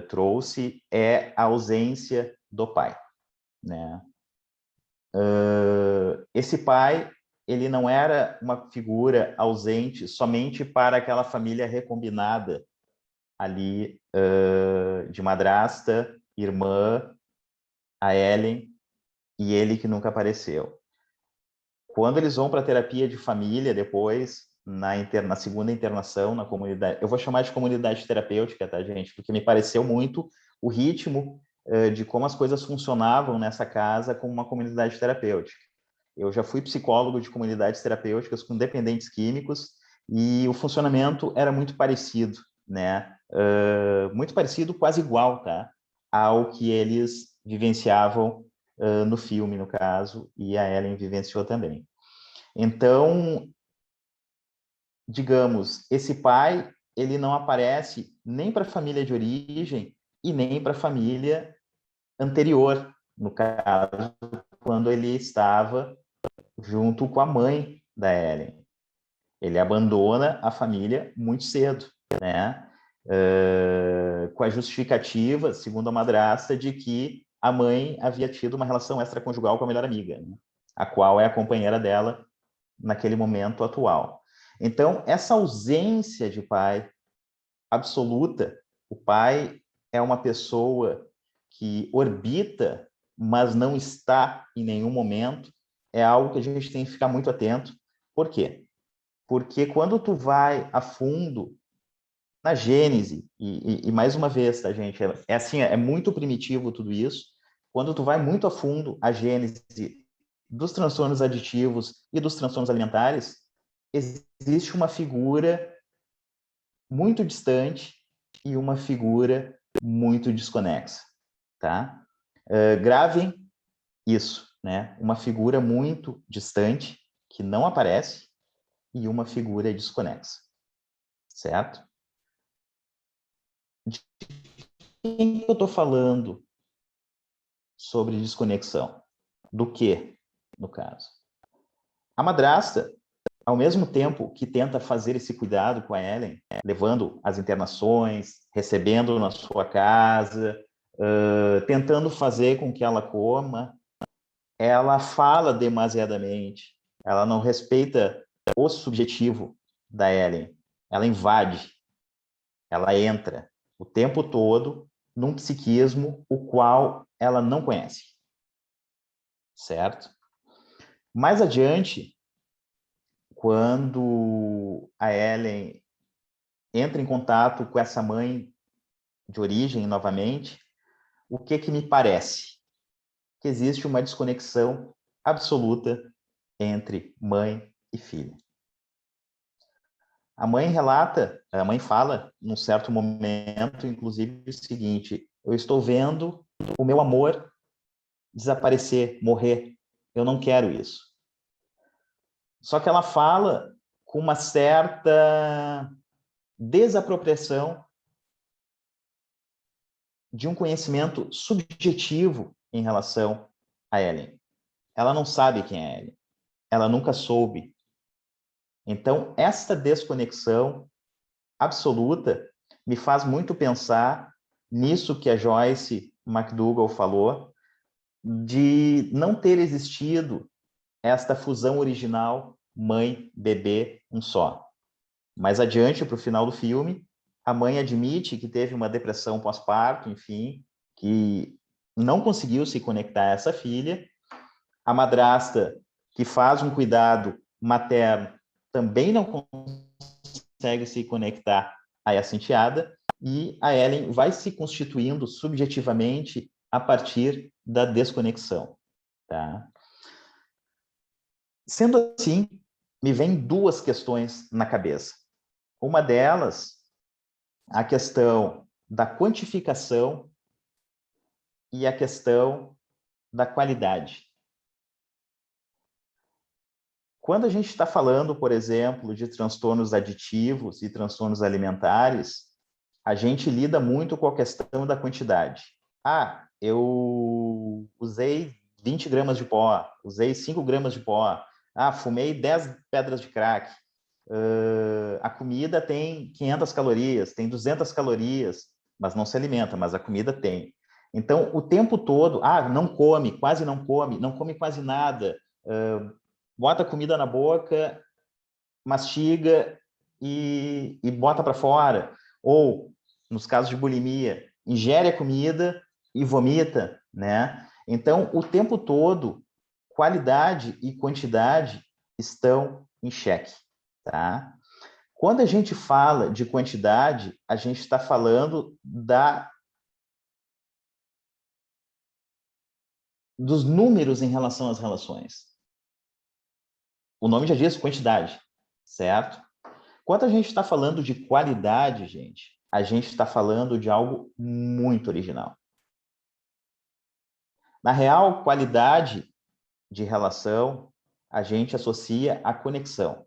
trouxe é a ausência do pai, né? Esse pai, ele não era uma figura ausente somente para aquela família recombinada ali de madrasta, irmã, a Ellen e ele que nunca apareceu. Quando eles vão para a terapia de família depois, na segunda internação na comunidade, eu vou chamar de comunidade terapêutica, tá, gente? Porque me pareceu muito o ritmo de como as coisas funcionavam nessa casa como uma comunidade terapêutica. Eu já fui psicólogo de comunidades terapêuticas com dependentes químicos e o funcionamento era muito parecido, né? Muito parecido, quase igual, tá? Ao que eles vivenciavam no filme, no caso, e a Ellen vivenciou também. Então, digamos, esse pai, ele não aparece nem para a família de origem e nem para a família anterior, no caso, quando ele estava junto com a mãe da Ellen. Ele abandona a família muito cedo, né? Com a justificativa, segundo a madrasta, de que a mãe havia tido uma relação extraconjugal com a melhor amiga, né? A qual é a companheira dela naquele momento atual. Então, essa ausência de pai absoluta, o pai é uma pessoa que orbita, mas não está em nenhum momento, é algo que a gente tem que ficar muito atento. Por quê? Porque quando tu vai a fundo na gênese, e mais uma vez, tá, gente, é assim, é muito primitivo tudo isso, quando tu vai muito a fundo a gênese dos transtornos aditivos e dos transtornos alimentares, existe uma figura muito distante e uma figura muito desconexa, tá? Gravem isso, né? Uma figura muito distante, que não aparece, e uma figura desconexa, certo? De quem eu estou falando sobre desconexão? Do que, no caso? A madrasta, ao mesmo tempo que tenta fazer esse cuidado com a Ellen, levando as internações, recebendo na sua casa, tentando fazer com que ela coma, ela fala demasiadamente, ela não respeita o subjetivo da Ellen, ela invade, ela entra o tempo todo num psiquismo o qual ela não conhece, certo? Mais adiante, quando a Ellen entra em contato com essa mãe de origem novamente, o que me parece? Que existe uma desconexão absoluta entre mãe e filha. A mãe relata, a mãe fala, num certo momento, inclusive, o seguinte: eu estou vendo o meu amor desaparecer, morrer. Eu não quero isso. Só que ela fala com uma certa desapropriação de um conhecimento subjetivo em relação a Ellen. Ela não sabe quem é Ellen. Ela nunca soube. Então, esta desconexão absoluta me faz muito pensar nisso que a Joyce McDougall falou, de não ter existido esta fusão original mãe-bebê um só. Mais adiante, para o final do filme, a mãe admite que teve uma depressão pós-parto, enfim, que não conseguiu se conectar a essa filha. A madrasta, que faz um cuidado materno, também não consegue se conectar a essa enteada, e a Ellen vai se constituindo subjetivamente a partir da desconexão. Tá? Sendo assim, me vem duas questões na cabeça. Uma delas, a questão da quantificação e a questão da qualidade. Quando a gente está falando, por exemplo, de transtornos aditivos e transtornos alimentares, a gente lida muito com a questão da quantidade. Ah, eu usei 20 gramas de pó, usei 5 gramas de pó, fumei 10 pedras de crack. A comida tem 500 calorias, tem 200 calorias, mas não se alimenta, mas a comida tem. Então, o tempo todo, não come quase nada, bota a comida na boca, mastiga e bota para fora. Ou, nos casos de bulimia, ingere a comida e vomita, né? Então, o tempo todo, qualidade e quantidade estão em xeque, tá? Quando a gente fala de quantidade, a gente está falando dos números em relação às relações. O nome já diz quantidade, certo? Quando a gente está falando de qualidade, gente, a gente está falando de algo muito original. Na real, qualidade de relação, a gente associa à conexão.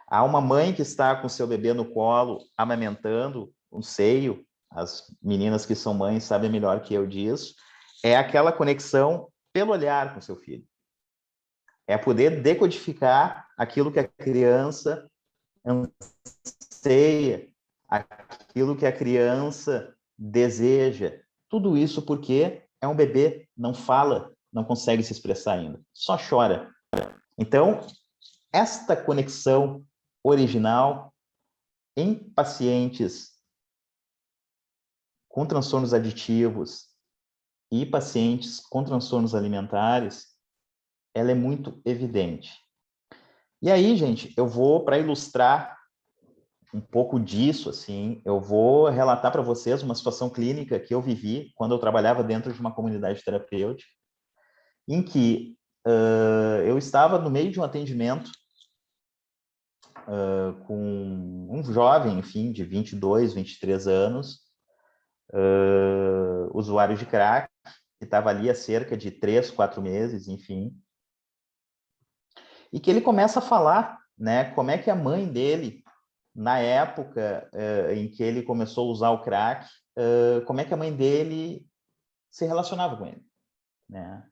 Há uma mãe que está com seu bebê no colo, amamentando um seio, as meninas que são mães sabem melhor que eu disso, é aquela conexão pelo olhar com seu filho. É poder decodificar aquilo que a criança anseia, aquilo que a criança deseja. Tudo isso porque é um bebê, não fala, não consegue se expressar ainda, só chora. Então, esta conexão original em pacientes com transtornos aditivos e pacientes com transtornos alimentares, ela é muito evidente. E aí, gente, eu vou, para ilustrar um pouco disso, assim, eu vou relatar para vocês uma situação clínica que eu vivi quando eu trabalhava dentro de uma comunidade terapêutica, em que eu estava no meio de um atendimento com um jovem, enfim, de 22, 23 anos, usuário de crack, que estava ali há cerca de 3, 4 meses, enfim, e que ele começa a falar, né, como é que a mãe dele, na época em que ele começou a usar o crack, como é que a mãe dele se relacionava com ele, né?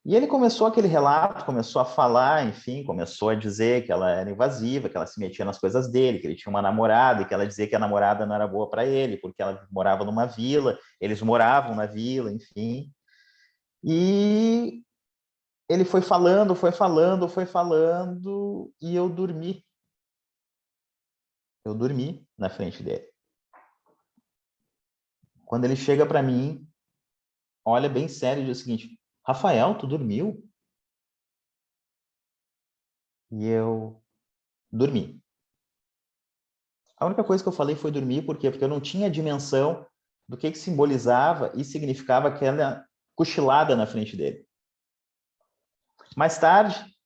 E ele começou aquele relato, começou a falar, enfim, começou a dizer que ela era invasiva, que ela se metia nas coisas dele, que ele tinha uma namorada e que ela dizia que a namorada não era boa para ele, porque ela morava numa vila, eles moravam na vila, enfim. E ele foi falando, e eu dormi. Eu dormi na frente dele. Quando ele chega para mim, olha bem sério e diz o seguinte: Rafael, tu dormiu? E eu dormi. A única coisa que eu falei foi dormir, por quê? Porque eu não tinha dimensão do que simbolizava e significava aquela cochilada na frente dele. Mais tarde,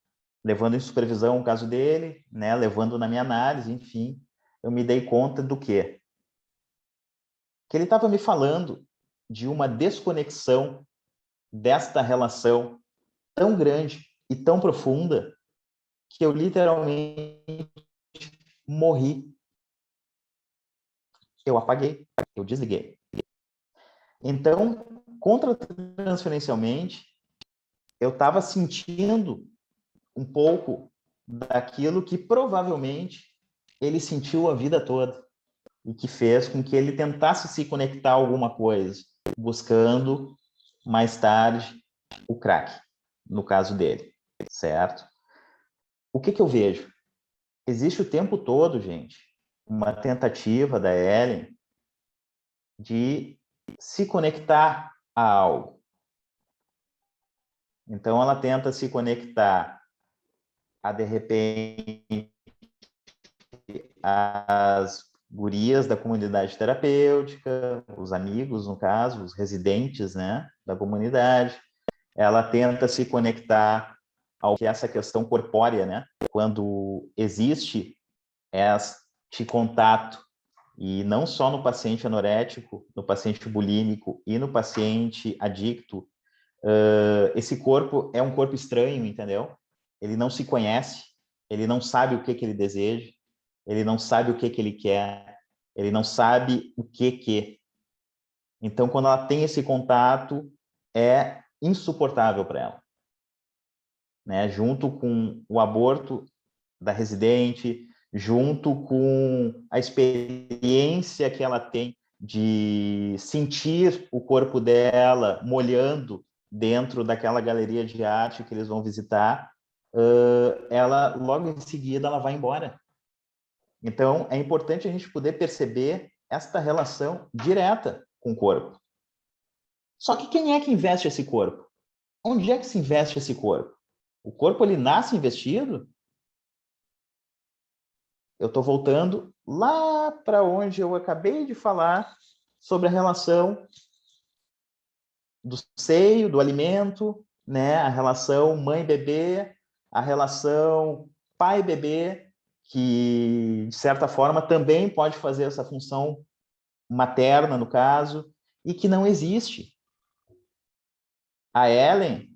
levando em supervisão o caso dele, né, levando na minha análise, enfim, eu me dei conta do quê? Que ele estava me falando de uma desconexão desta relação tão grande e tão profunda que eu literalmente morri. Eu apaguei, eu desliguei. Então, contratransferencialmente, eu estava sentindo um pouco daquilo que provavelmente ele sentiu a vida toda e que fez com que ele tentasse se conectar a alguma coisa, buscando mais tarde o crack, no caso dele, certo? O que eu vejo? Existe o tempo todo, gente, uma tentativa da Ellen de se conectar a algo. Então, ela tenta se conectar a, de repente, as gurias da comunidade terapêutica, os amigos, no caso, os residentes, né, da comunidade. Ela tenta se conectar ao que é essa questão corpórea, né? Quando existe este contato, e não só no paciente anorético, no paciente bulímico e no paciente adicto, esse corpo é um corpo estranho, entendeu? Ele não se conhece, ele não sabe o que ele deseja, ele não sabe o que ele quer, ele não sabe o que. Então, quando ela tem esse contato, é insuportável para ela. Né? Junto com o aborto da residente, junto com a experiência que ela tem de sentir o corpo dela molhando dentro daquela galeria de arte que eles vão visitar, ela, logo em seguida, ela vai embora. Então, é importante a gente poder perceber esta relação direta com o corpo. Só que quem é que investe esse corpo? Onde é que se investe esse corpo? O corpo, ele nasce investido? Eu estou voltando lá para onde eu acabei de falar sobre a relação do seio, do alimento, né? A relação mãe-bebê, a relação pai-bebê, que, de certa forma, também pode fazer essa função materna, no caso, e que não existe. A Ellen,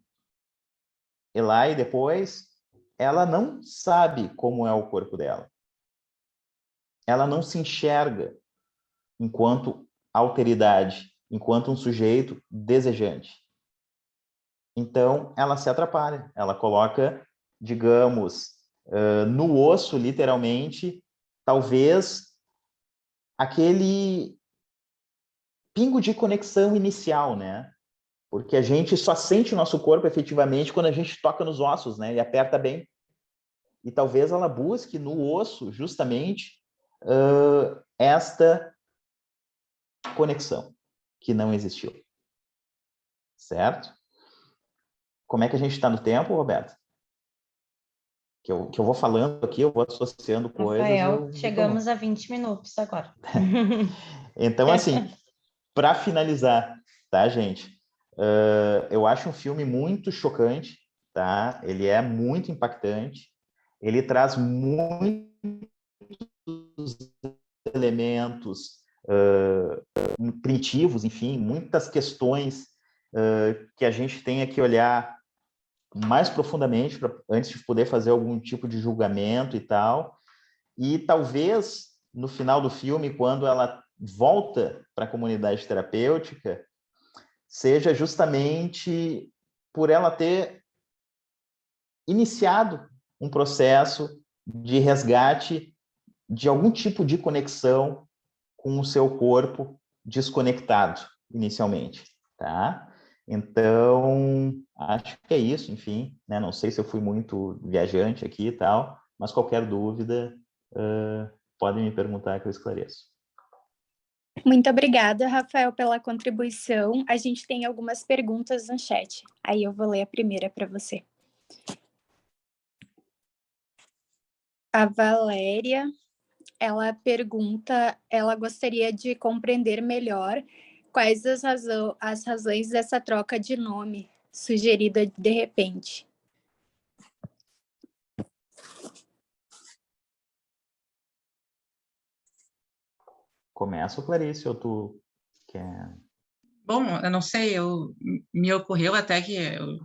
Eli, depois, ela não sabe como é o corpo dela. Ela não se enxerga enquanto alteridade, enquanto um sujeito desejante. Então, ela se atrapalha. Ela coloca, digamos, no osso, literalmente, talvez aquele pingo de conexão inicial, né? Porque a gente só sente o nosso corpo efetivamente quando a gente toca nos ossos, né? E aperta bem. E talvez ela busque no osso, justamente, esta conexão que não existiu. Certo? Como é que a gente está no tempo, Roberto? Que eu vou falando aqui, eu vou associando coisas. Rafael, chegamos a 20 minutos agora. Então, assim, para finalizar, tá, gente? Eu acho um filme muito chocante, tá? Ele é muito impactante, ele traz muitos elementos primitivos, enfim, muitas questões que a gente tem que olhar mais profundamente antes de poder fazer algum tipo de julgamento e tal. E talvez, no final do filme, quando ela volta para a comunidade terapêutica, seja justamente por ela ter iniciado um processo de resgate de algum tipo de conexão com o seu corpo desconectado, inicialmente, tá? Então, acho que é isso, enfim, né? Não sei se eu fui muito viajante aqui e tal, mas qualquer dúvida, podem me perguntar que eu esclareço. Muito obrigada, Rafael, pela contribuição. A gente tem algumas perguntas no chat. Aí eu vou ler a primeira para você. A Valéria, ela pergunta, ela gostaria de compreender melhor quais as razões dessa troca de nome sugerida de repente. Começa, Clarice, ou tu quer... Bom, eu não sei, me ocorreu até que eu,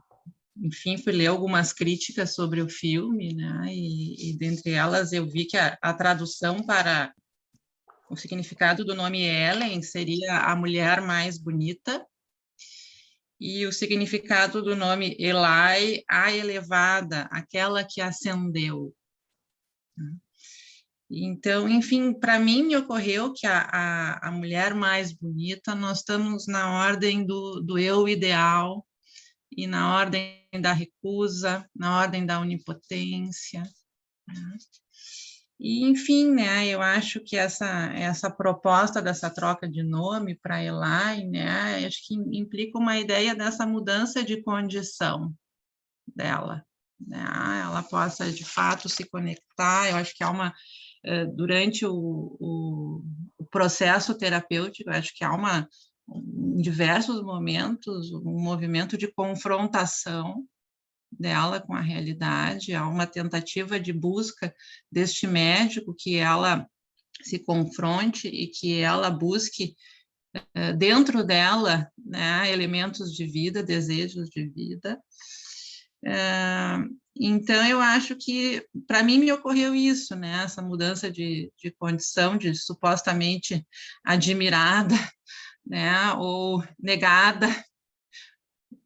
enfim, fui ler algumas críticas sobre o filme, né? E dentre elas eu vi que a tradução para o significado do nome Ellen seria a mulher mais bonita, e o significado do nome Eli, a elevada, aquela que ascendeu. Então, enfim, para mim me ocorreu que a mulher mais bonita, nós estamos na ordem do eu ideal e na ordem da recusa, na ordem da onipotência, né? E, enfim, né, eu acho que essa proposta dessa troca de nome para Eli, né, acho que implica uma ideia dessa mudança de condição dela, né, ela possa, de fato, se conectar. Eu acho que há durante o processo terapêutico, eu acho que há em diversos momentos, um movimento de confrontação dela com a realidade, há uma tentativa de busca deste médico que ela se confronte e que ela busque dentro dela, né, elementos de vida, desejos de vida. Então, eu acho que, para mim, me ocorreu isso, né, essa mudança de condição, de supostamente admirada, né, ou negada,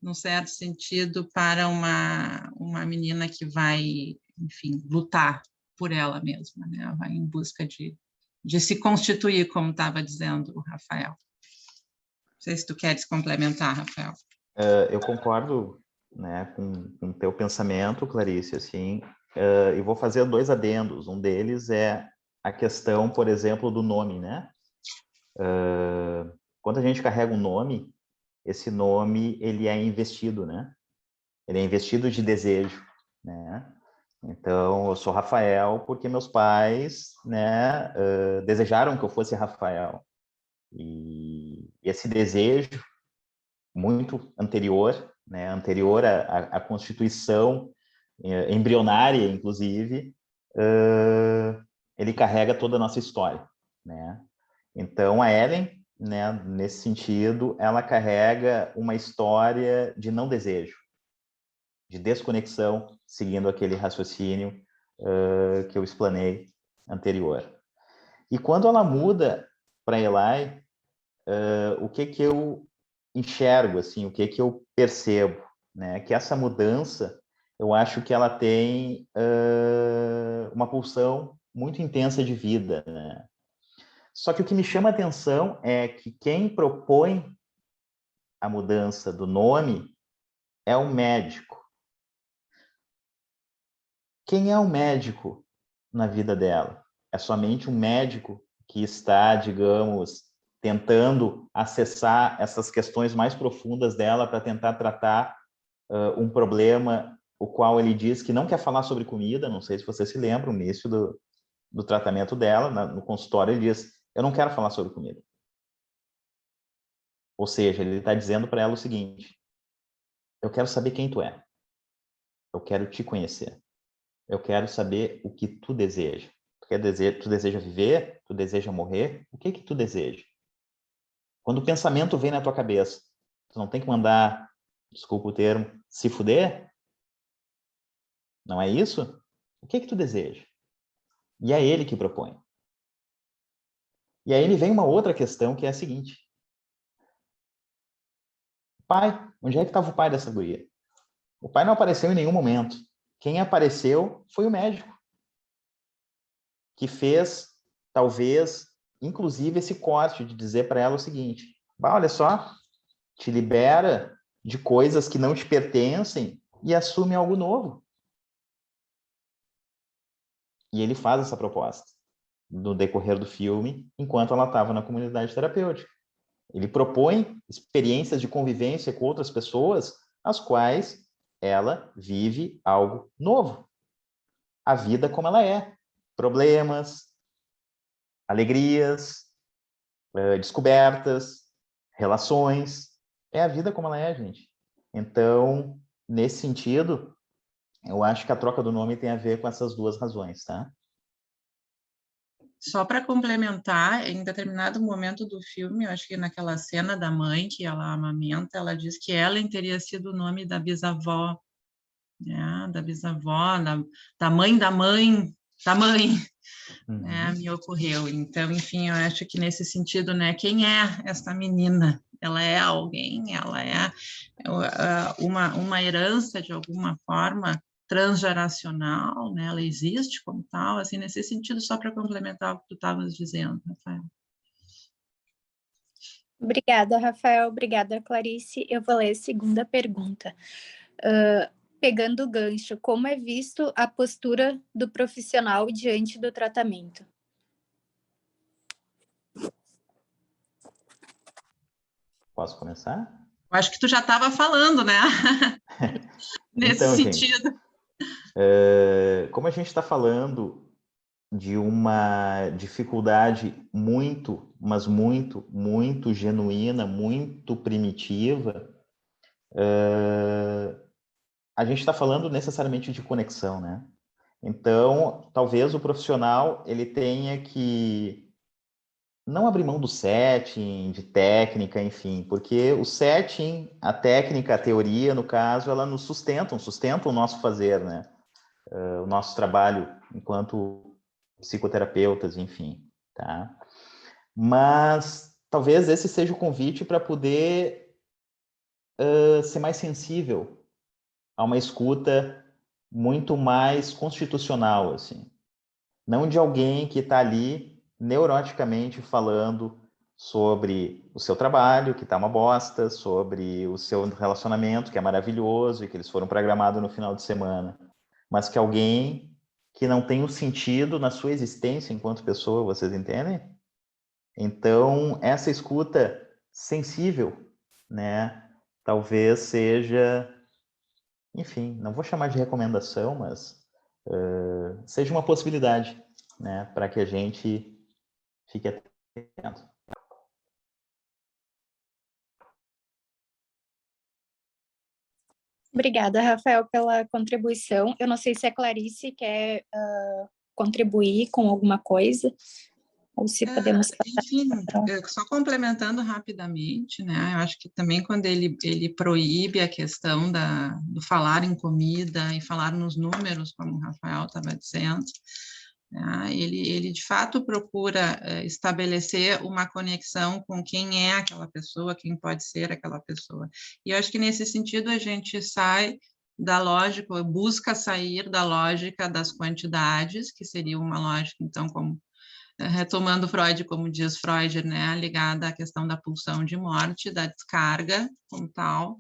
num certo sentido, para uma menina que vai, enfim, lutar por ela mesma, né? Vai em busca de se constituir, como estava dizendo o Rafael. Não sei se tu queres complementar, Rafael. Eu concordo, né, com o teu pensamento, Clarice, assim, e vou fazer 2 adendos. Um deles é a questão, por exemplo, do nome, né? Quando a gente carrega um nome, esse nome, ele é investido, né? Ele é investido de desejo, né? Então, eu sou Rafael porque meus pais, né, desejaram que eu fosse Rafael. E esse desejo, muito anterior, né, anterior à constituição embrionária, inclusive, ele carrega toda a nossa história, né? Então, a Ellen, né, nesse sentido, ela carrega uma história de não desejo, de desconexão, seguindo aquele raciocínio que eu explanei anterior. E quando ela muda para Eli, o que eu enxergo, assim, o que eu percebo, né? Que essa mudança, eu acho que ela tem uma pulsão muito intensa de vida, né? Só que o que me chama a atenção é que quem propõe a mudança do nome é o médico. Quem é o médico na vida dela? É somente um médico que está, digamos, tentando acessar essas questões mais profundas dela para tentar tratar um problema, o qual ele diz que não quer falar sobre comida. Não sei se você se lembra, no início do tratamento dela, no consultório, ele diz: eu não quero falar sobre comida. Ou seja, ele está dizendo para ela o seguinte: eu quero saber quem tu é. Eu quero te conhecer. Eu quero saber o que tu deseja. Tu deseja viver? Tu deseja morrer? O que tu deseja? Quando o pensamento vem na tua cabeça, tu não tem que mandar, desculpa o termo, se fuder? Não é isso? O que tu deseja? E é ele que propõe. E aí vem uma outra questão, que é a seguinte: pai, onde é que estava o pai dessa guria? O pai não apareceu em nenhum momento. Quem apareceu foi o médico, que fez, talvez, inclusive, esse corte de dizer para ela o seguinte: olha só, te libera de coisas que não te pertencem e assume algo novo. E ele faz essa proposta no decorrer do filme, enquanto ela estava na comunidade terapêutica. Ele propõe experiências de convivência com outras pessoas, as quais ela vive algo novo. A vida como ela é. Problemas, alegrias, descobertas, relações. É a vida como ela é, gente. Então, nesse sentido, eu acho que a troca do nome tem a ver com essas 2 razões, tá? Só para complementar, em determinado momento do filme, eu acho que naquela cena da mãe que ela amamenta, ela diz que Ellen teria sido o nome da bisavó, né? Da bisavó, da mãe da mãe, da mãe, né? Me ocorreu. Então, enfim, eu acho que nesse sentido, né? Quem é essa menina? Ela é alguém, ela é uma herança, de alguma forma, transgeracional, né? Ela existe como tal, assim, nesse sentido, só para complementar o que tu estavas dizendo, Rafael. Obrigada, Rafael. Obrigada, Clarice. Eu vou ler a segunda pergunta. Pegando o gancho, como é visto a postura do profissional diante do tratamento? Posso começar? Eu acho que tu já estava falando, né? Nesse Então, sentido. Gente, como a gente está falando de uma dificuldade muito, mas muito, muito genuína, muito primitiva, a gente está falando necessariamente de conexão, né? Então, talvez o profissional ele tenha que não abrir mão do setting, de técnica, enfim, porque o setting, a técnica, a teoria, no caso, ela nos sustentam o nosso fazer, né? O nosso trabalho enquanto psicoterapeutas, enfim, tá? Mas talvez esse seja o convite para poder ser mais sensível a uma escuta muito mais constitucional, assim. Não de alguém que está ali neuroticamente falando sobre o seu trabalho, que está uma bosta, sobre o seu relacionamento, que é maravilhoso e que eles foram programados no final de semana, mas que alguém que não tem um sentido na sua existência enquanto pessoa, vocês entendem? Então, essa escuta sensível, né, talvez seja, enfim, não vou chamar de recomendação, mas seja uma possibilidade, né, para que a gente fique atento. Obrigada, Rafael, pela contribuição. Eu não sei se a Clarice quer contribuir com alguma coisa, ou se podemos passar. Enfim, só complementando rapidamente, né? Eu acho que também quando ele proíbe a questão do falar em comida e falar nos números, como o Rafael estava dizendo, né? Ele de fato procura estabelecer uma conexão com quem é aquela pessoa, quem pode ser aquela pessoa. E eu acho que nesse sentido a gente sai da lógica, busca sair da lógica das quantidades, que seria uma lógica, então, como retomando Freud, como diz Freud, né, ligada à questão da pulsão de morte, da descarga como tal,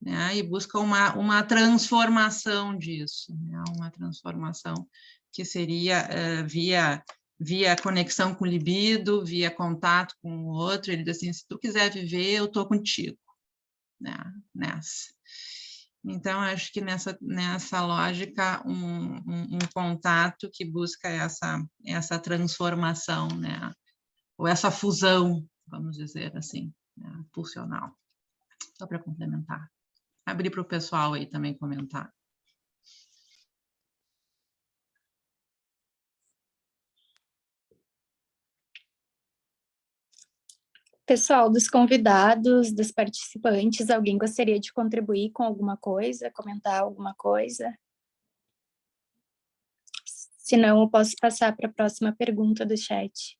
né, e busca uma transformação disso, né, uma transformação que seria via conexão com o libido, via contato com o outro. Ele diz assim, se tu quiser viver, eu estou contigo, né, nessa. Então, acho que nessa lógica, um contato que busca essa transformação, né? Ou essa fusão, vamos dizer assim, né? Pulsional. Só para complementar. Abrir para o pessoal aí também comentar. Pessoal, dos convidados, dos participantes, alguém gostaria de contribuir com alguma coisa, comentar alguma coisa? Se não, eu posso passar para a próxima pergunta do chat.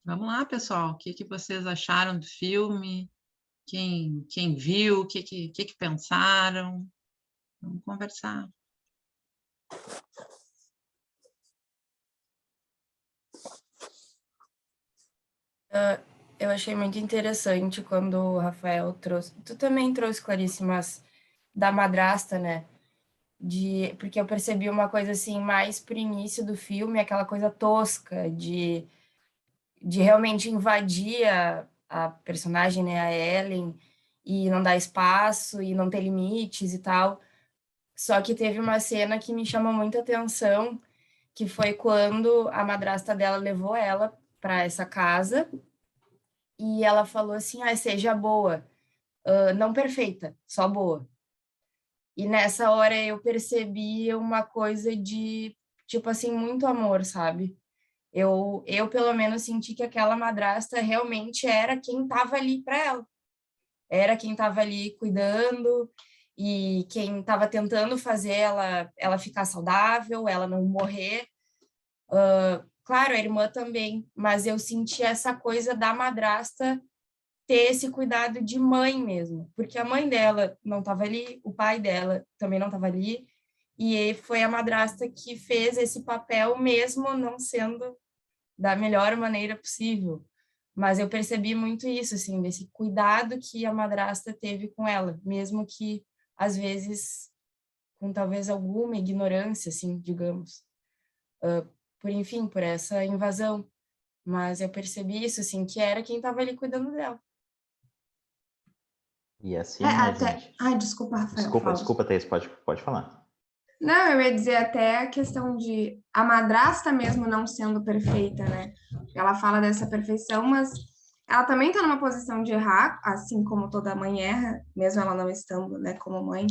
Vamos lá, pessoal. O que vocês acharam do filme? Quem viu? O que pensaram? Vamos conversar. Eu achei muito interessante quando o Rafael trouxe... Tu também trouxe, Clarice, mas da madrasta, né? Porque eu percebi uma coisa assim, mais pro início do filme, aquela coisa tosca de realmente invadir a personagem, né, a Ellen, e não dar espaço, e não ter limites e tal. Só que teve uma cena que me chamou muita atenção, que foi quando a madrasta dela levou ela para essa casa, e ela falou assim, seja boa, não perfeita, só boa. E nessa hora eu percebi uma coisa de, tipo assim, muito amor, sabe? Eu pelo menos senti que aquela madrasta realmente era quem estava ali para ela. Era quem estava ali cuidando e quem estava tentando fazer ela ficar saudável, ela não morrer. Claro, a irmã também, mas eu senti essa coisa da madrasta ter esse cuidado de mãe mesmo, porque a mãe dela não estava ali, o pai dela também não estava ali, e foi a madrasta que fez esse papel mesmo não sendo da melhor maneira possível. Mas eu percebi muito isso, assim, desse cuidado que a madrasta teve com ela, mesmo que, às vezes, com talvez alguma ignorância, assim, digamos, enfim, por essa invasão. Mas eu percebi isso, assim, que era quem estava ali cuidando dela. E assim, né, gente? Ai, desculpa, Rafael. Desculpa, Thaís, pode falar. Não, eu ia dizer até a questão de a madrasta mesmo não sendo perfeita, né? Ela fala dessa perfeição, mas ela também está numa posição de errar, assim como toda mãe erra, mesmo ela não estando, né, como mãe.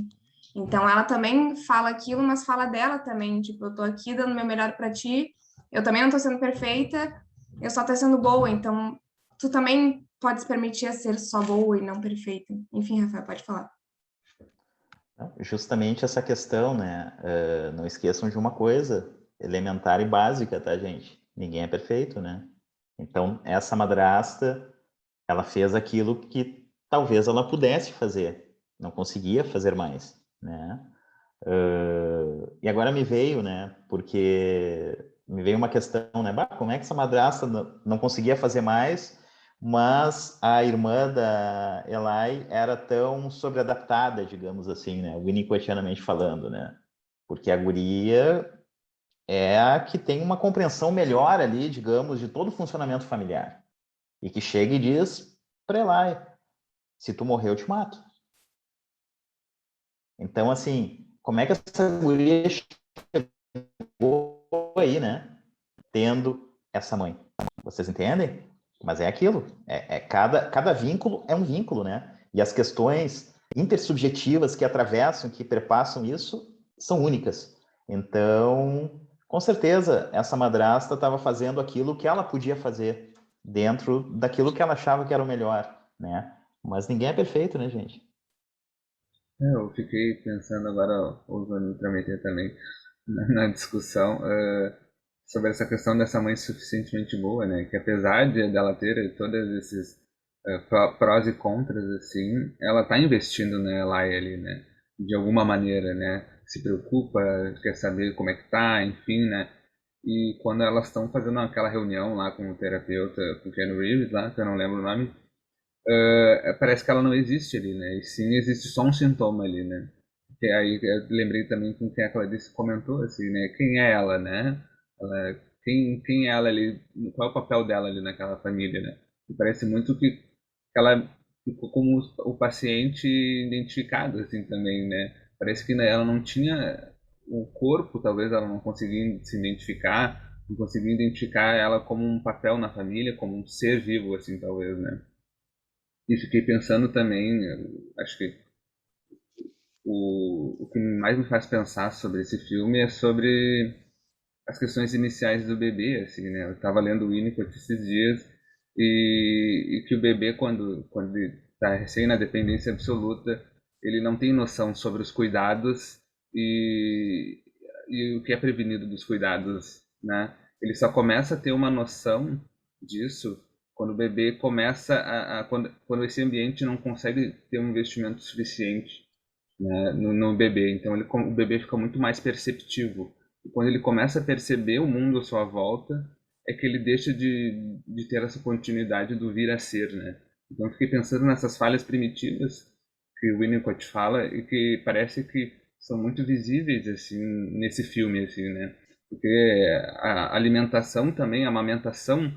Então ela também fala aquilo, mas fala dela também, tipo, eu tô aqui dando meu melhor para ti, eu também não tô sendo perfeita, eu só tô sendo boa, então tu também pode se permitir a ser só boa e não perfeita. Enfim, Rafael, pode falar. Justamente essa questão, né? Não esqueçam de uma coisa elementar e básica, tá, gente? Ninguém é perfeito, né? Então, essa madrasta, ela fez aquilo que talvez ela pudesse fazer, não conseguia fazer mais, né? E agora me veio, né? Porque me veio uma questão, né? Bah, como é que essa madrasta não conseguia fazer mais, mas a irmã da Eli era tão sobreadaptada, digamos assim, né? Winnicottianamente falando, né? Porque a guria é a que tem uma compreensão melhor ali, digamos, de todo o funcionamento familiar. E que chega e diz para Eli, se tu morrer, eu te mato. Então, assim, como é que essa guria chegou aí, né? Tendo essa mãe. Vocês entendem? Mas é aquilo. Cada vínculo é um vínculo, né? E as questões intersubjetivas que atravessam, que perpassam isso, são únicas. Então, com certeza, essa madrasta estava fazendo aquilo que ela podia fazer dentro daquilo que ela achava que era o melhor, né? Mas ninguém é perfeito, né, gente? Eu fiquei pensando agora, usando me intrometer também na discussão, sobre essa questão dessa mãe suficientemente boa, né? Que apesar dela ter todos esses prós e contras, assim, ela tá investindo na Eli ali, né? De alguma maneira, né? Se preocupa, quer saber como é que tá, enfim, né? E quando elas estão fazendo aquela reunião lá com o terapeuta, com o Keanu Reeves lá, que eu não lembro o nome, parece que ela não existe ali, né? E sim, existe só um sintoma ali, né? Que aí eu lembrei também com quem a Clarice comentou, assim, né? Quem é ela, né? Quem é ela ali? Qual é o papel dela ali naquela família, né? E parece muito que ela ficou como o paciente identificado, assim, também, né? Parece que ela não tinha o corpo, talvez ela não conseguia se identificar, não conseguia identificar ela como um papel na família, como um ser vivo, assim, talvez, né? E fiquei pensando também, acho que o que mais me faz pensar sobre esse filme é sobre as questões iniciais do bebê, assim, né? Eu estava lendo o Winnicott esses dias e que o bebê, quando ele está recém na dependência absoluta, ele não tem noção sobre os cuidados e o que é prevenido dos cuidados, né? Ele só começa a ter uma noção disso quando o bebê começa quando esse ambiente não consegue ter um investimento suficiente, né, no bebê. Então o bebê fica muito mais perceptivo. E quando ele começa a perceber o mundo à sua volta, é que ele deixa de ter essa continuidade do vir a ser, né? Então eu fiquei pensando nessas falhas primitivas que o Winnicott fala e que parece que são muito visíveis assim nesse filme, assim, né? Porque a alimentação também, a amamentação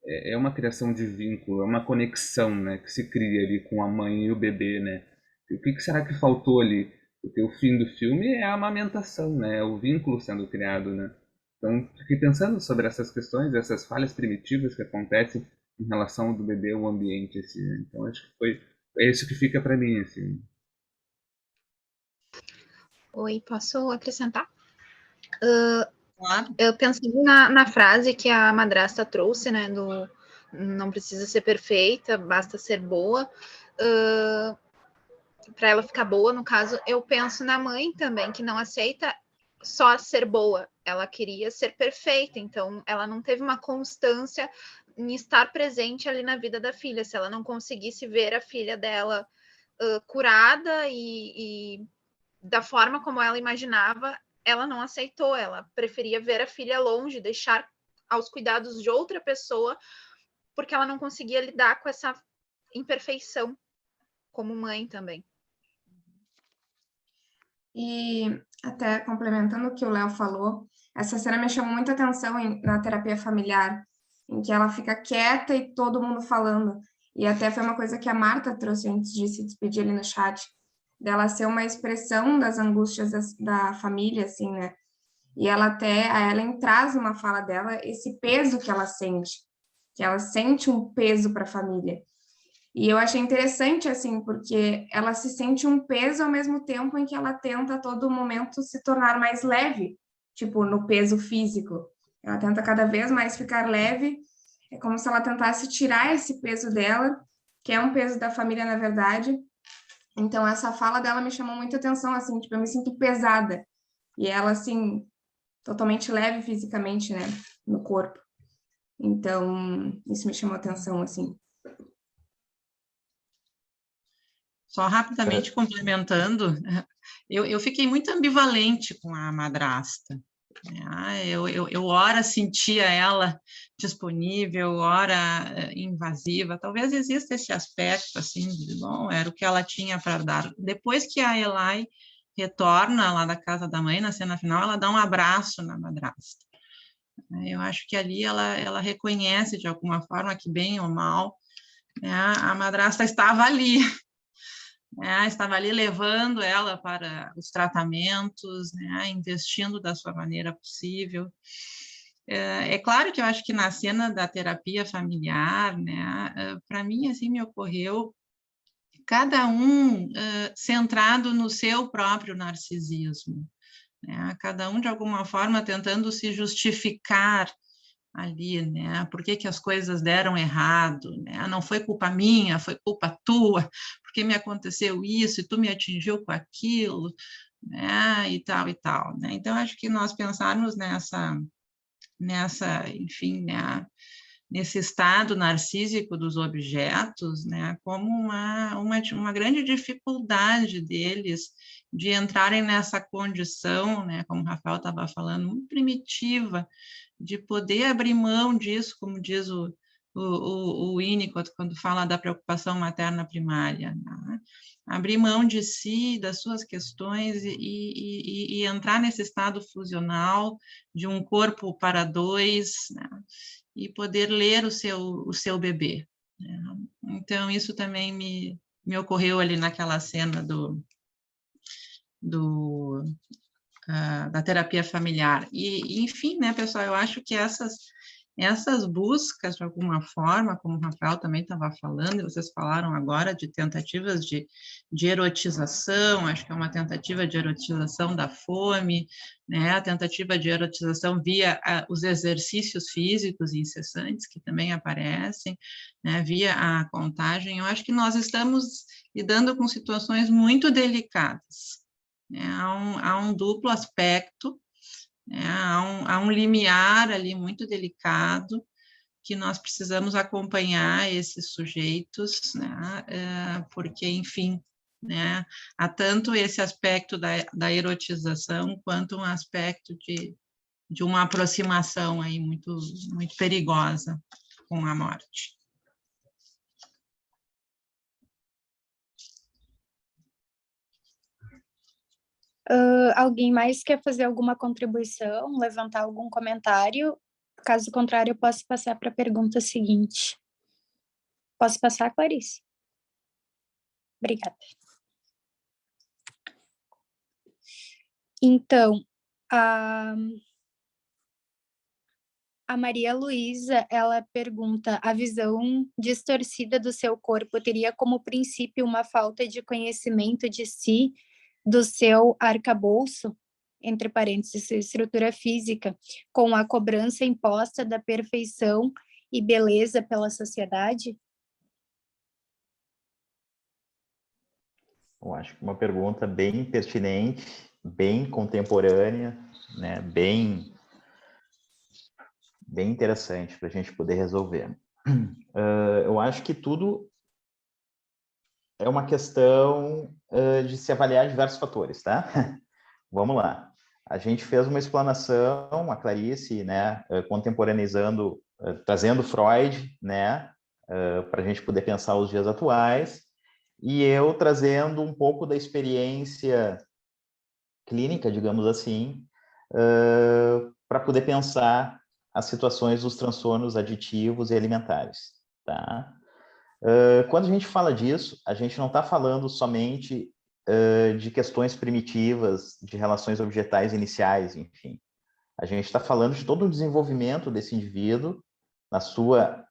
é uma criação de vínculo, é uma conexão, né, que se cria ali com a mãe e o bebê, né? E o que será que faltou ali? Porque o fim do filme é a amamentação, né? É o vínculo sendo criado, né? Então, fiquei pensando sobre essas questões, essas falhas primitivas que acontecem em relação do bebê ao ambiente, assim, né? Então, acho que é isso que fica para mim, assim. Oi, posso acrescentar? Claro. Eu pensei na frase que a madrasta trouxe, né, do não precisa ser perfeita, basta ser boa. Para ela ficar boa, no caso, eu penso na mãe também, que não aceita só ser boa, ela queria ser perfeita, então ela não teve uma constância em estar presente ali na vida da filha. Se ela não conseguisse ver a filha dela curada e da forma como ela imaginava, ela não aceitou, ela preferia ver a filha longe, deixar aos cuidados de outra pessoa, porque ela não conseguia lidar com essa imperfeição como mãe também. E até complementando o que o Léo falou, essa cena me chamou muita atenção na terapia familiar, em que ela fica quieta e todo mundo falando. E até foi uma coisa que a Marta trouxe antes de se despedir ali no chat, dela ser uma expressão das angústias da família, assim, né? E a Ellen traz numa fala dela esse peso que ela sente um peso para a família. E eu achei interessante, assim, porque ela se sente um peso ao mesmo tempo em que ela tenta a todo momento se tornar mais leve, tipo, no peso físico. Ela tenta cada vez mais ficar leve, é como se ela tentasse tirar esse peso dela, que é um peso da família, na verdade. Então, essa fala dela me chamou muita atenção, assim, tipo, eu me sinto pesada. E ela, assim, totalmente leve fisicamente, né, no corpo. Então, isso me chamou atenção, assim. Só rapidamente complementando, eu fiquei muito ambivalente com a madrasta. Eu ora sentia ela disponível, ora invasiva. Talvez exista esse aspecto assim, de, bom, era o que ela tinha para dar. Depois que a Eli retorna lá da casa da mãe, na cena final, ela dá um abraço na madrasta. Eu acho que ali ela reconhece de alguma forma que, bem ou mal, a madrasta estava ali. Estava ali levando ela para os tratamentos, investindo da sua maneira possível. É claro que eu acho que na cena da terapia familiar, para mim, assim, me ocorreu cada um centrado no seu próprio narcisismo, cada um, de alguma forma, tentando se justificar ali, por que as coisas deram errado, não foi culpa minha, foi culpa tua, porque me aconteceu isso e tu me atingiu com aquilo, e tal, e tal, Então, acho que nós pensarmos enfim, nesse estado narcísico dos objetos, como uma grande dificuldade deles de entrarem nessa condição, como o Rafael estava falando, muito primitiva, de poder abrir mão disso, como diz o Winnicott, quando fala da preocupação materna primária, abrir mão de si, das suas questões e entrar nesse estado fusional de um corpo para dois, e poder ler o seu bebê. Então, isso também me ocorreu ali naquela cena da terapia familiar. E enfim, pessoal, eu acho que essas buscas, de alguma forma, como o Rafael também estava falando, e vocês falaram agora de tentativas de erotização, acho que é uma tentativa de erotização da fome, a tentativa de erotização via os exercícios físicos incessantes, que também aparecem, via a contagem. Eu acho que nós estamos lidando com situações muito delicadas. Há um duplo aspecto, há um limiar ali muito delicado que nós precisamos acompanhar esses sujeitos, porque, enfim, há tanto esse aspecto da erotização quanto um aspecto de uma aproximação aí muito, muito perigosa com a morte. Alguém mais quer fazer alguma contribuição, levantar algum comentário? Caso contrário, eu posso passar para a pergunta seguinte. Posso passar, Clarice? Obrigada. Então, a Maria Luísa, ela pergunta, a visão distorcida do seu corpo teria como princípio uma falta de conhecimento de si, do seu arcabouço, entre parênteses, sua estrutura física, com a cobrança imposta da perfeição e beleza pela sociedade? Eu acho que uma pergunta bem pertinente, bem contemporânea, né? Bem interessante para a gente poder resolver. Eu acho que tudo é uma questão de se avaliar diversos fatores, tá? Vamos lá. A gente fez uma explanação, a Clarice, né, contemporaneizando, trazendo Freud, né, para a gente poder pensar os dias atuais, e eu trazendo um pouco da experiência clínica, digamos assim, para poder pensar as situações dos transtornos aditivos e alimentares, tá? Quando a gente fala disso, a gente não está falando somente de questões primitivas, de relações objetais iniciais, enfim. A gente está falando de todo o desenvolvimento desse indivíduo, na sua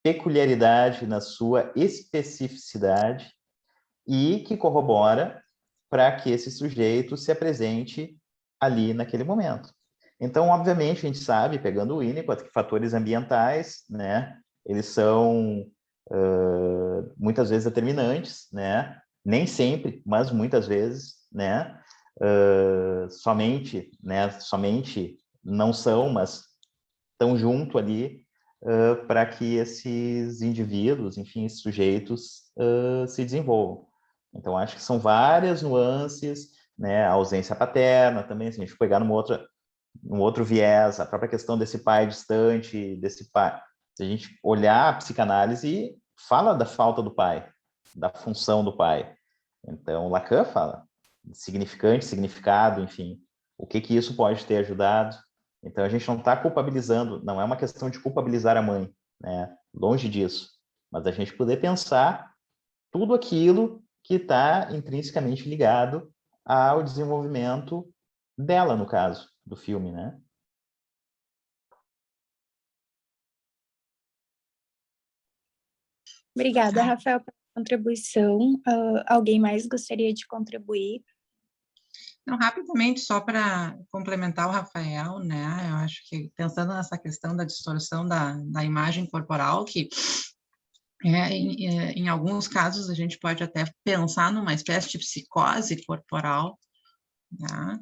peculiaridade, na sua especificidade, e que corrobora para que esse sujeito se apresente ali naquele momento. Então, obviamente, a gente sabe, pegando o Winnicott, que fatores ambientais, né, eles são muitas vezes determinantes, né, nem sempre, mas muitas vezes, né, somente não são, mas estão junto ali para que esses indivíduos, enfim, esses sujeitos se desenvolvam. Então, acho que são várias nuances, né, a ausência paterna também, se a gente pegar num outro viés, a própria questão desse pai distante, desse pai. Se a gente olhar a psicanálise, fala da falta do pai, da função do pai. Então, Lacan fala significante, significado, enfim, o que isso pode ter ajudado. Então, a gente não está culpabilizando, não é uma questão de culpabilizar a mãe, né? Longe disso. Mas a gente poder pensar tudo aquilo que está intrinsecamente ligado ao desenvolvimento dela, no caso, do filme, né? Obrigada, Rafael, pela contribuição. Alguém mais gostaria de contribuir? Não, rapidamente, só para complementar o Rafael, né? Eu acho que pensando nessa questão da distorção da imagem corporal, que em alguns casos a gente pode até pensar numa espécie de psicose corporal, né?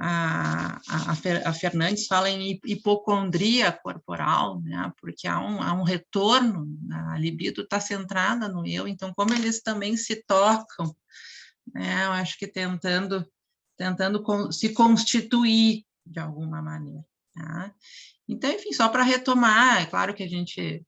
A Fernandes fala em hipocondria corporal, né? Porque há um retorno, a libido está centrada no eu, então como eles também se tocam, né? Eu acho que tentando se constituir de alguma maneira, tá? Então, enfim, só para retomar, é claro que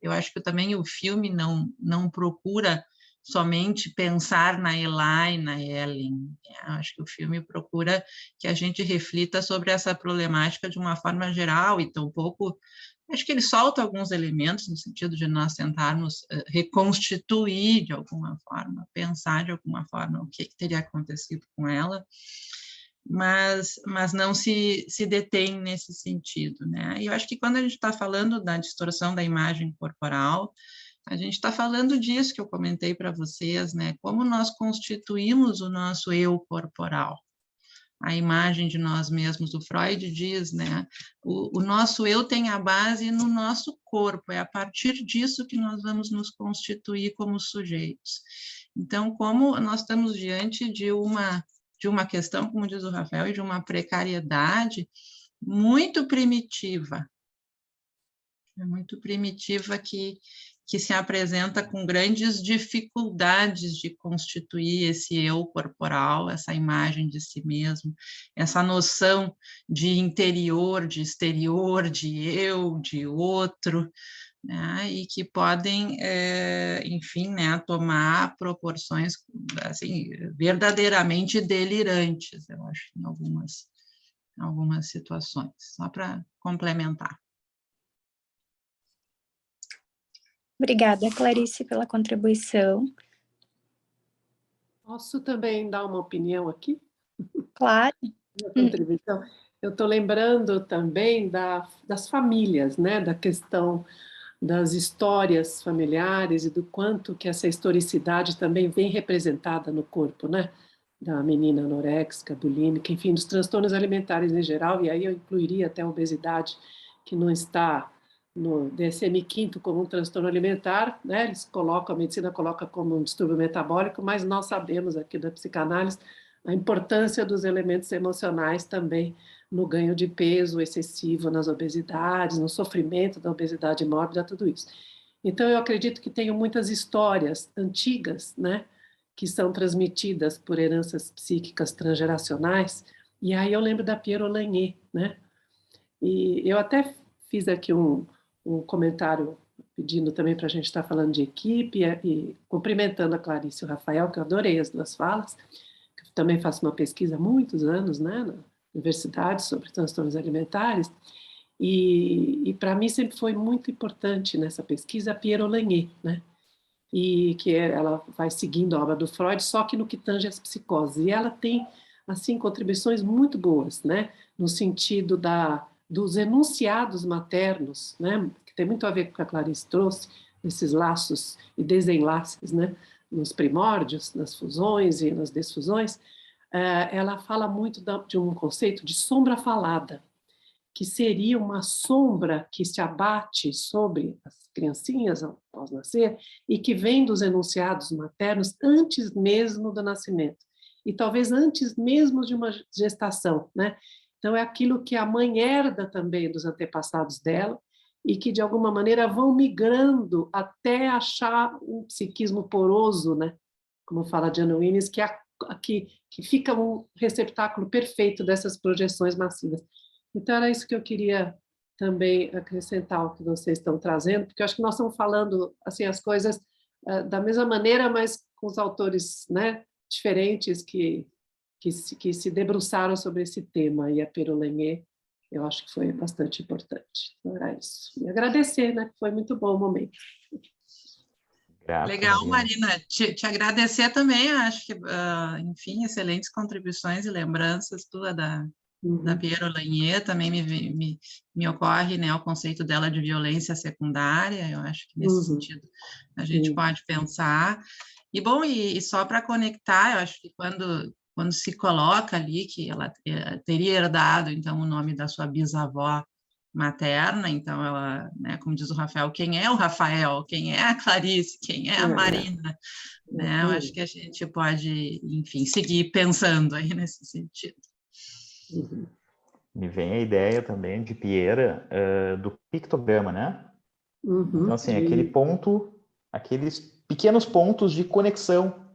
eu acho que também o filme não procura somente pensar na Eli, na Ellen. Eu acho que o filme procura que a gente reflita sobre essa problemática de uma forma geral e tampouco... Acho que ele solta alguns elementos no sentido de nós tentarmos reconstituir de alguma forma, pensar de alguma forma o que teria acontecido com ela, mas não se detém nesse sentido, né? E eu acho que quando a gente está falando da distorção da imagem corporal, a gente está falando disso que eu comentei para vocês, né? Como nós constituímos o nosso eu corporal, a imagem de nós mesmos. O Freud diz, né? O nosso eu tem a base no nosso corpo, é a partir disso que nós vamos nos constituir como sujeitos. Então, como nós estamos diante de uma questão, como diz o Rafael, e de uma precariedade muito primitiva, que se apresenta com grandes dificuldades de constituir esse eu corporal, essa imagem de si mesmo, essa noção de interior, de exterior, de eu, de outro, né, e que podem, enfim, né, tomar proporções assim, verdadeiramente delirantes, eu acho, em algumas situações, só para complementar. Obrigada, Clarice, pela contribuição. Posso também dar uma opinião aqui? Claro. Eu estou lembrando também das famílias, né? Da questão das histórias familiares e do quanto que essa historicidade também vem representada no corpo, né? Da menina anoréxica, bulímica, enfim, dos transtornos alimentares em geral, e aí eu incluiria até a obesidade, que não está no DSM-5 como um transtorno alimentar, né? Eles colocam, a medicina coloca como um distúrbio metabólico, mas nós sabemos aqui da psicanálise a importância dos elementos emocionais também no ganho de peso excessivo, nas obesidades, no sofrimento da obesidade mórbida, tudo isso. Então, eu acredito que tenho muitas histórias antigas, né, que são transmitidas por heranças psíquicas transgeracionais, e aí eu lembro da Pierre Olagnier, né, e eu até fiz aqui um comentário pedindo também para a gente estar falando de equipe e cumprimentando a Clarice e o Rafael, que eu adorei as duas falas, que eu também faço uma pesquisa há muitos anos, né, na universidade sobre transtornos alimentares, e para mim sempre foi muito importante nessa pesquisa a Pierre Olagnier, né, e que ela vai seguindo a obra do Freud, só que no que tange as psicoses, e ela tem, assim, contribuições muito boas, né, no sentido dos enunciados maternos, né, que tem muito a ver com o que a Clarice trouxe, esses laços e desenlaces, né, nos primórdios, nas fusões e nas desfusões. Ela fala muito de um conceito de sombra falada, que seria uma sombra que se abate sobre as criancinhas após nascer e que vem dos enunciados maternos antes mesmo do nascimento, e talvez antes mesmo de uma gestação, né? Então, é aquilo que a mãe herda também dos antepassados dela e que, de alguma maneira, vão migrando até achar um psiquismo poroso, né? Como fala Diana Winnes, que fica um receptáculo perfeito dessas projeções massivas. Então, era isso que eu queria também acrescentar ao que vocês estão trazendo, porque eu acho que nós estamos falando assim, as coisas da mesma maneira, mas com os autores, né, diferentes que se debruçaram sobre esse tema, e a Pierre Olagnier, eu acho que foi bastante importante. Então, era isso. E agradecer, né, que foi muito bom o momento. Legal, Marina. Te agradecer também, acho que, enfim, excelentes contribuições e lembranças tua da Pierre Olagnier, também me ocorre, né, o conceito dela de violência secundária, eu acho que nesse sentido a gente pode pensar. E, bom, e só para conectar, eu acho que quando se coloca ali que ela teria herdado, então, o nome da sua bisavó materna, então ela, né, como diz o Rafael, quem é o Rafael, quem é a Clarice, quem é a Marina, né, eu acho que a gente pode, enfim, seguir pensando aí nesse sentido. Me vem a ideia também de Pierre do pictograma, né? Então, assim, aqueles pequenos pontos de conexão,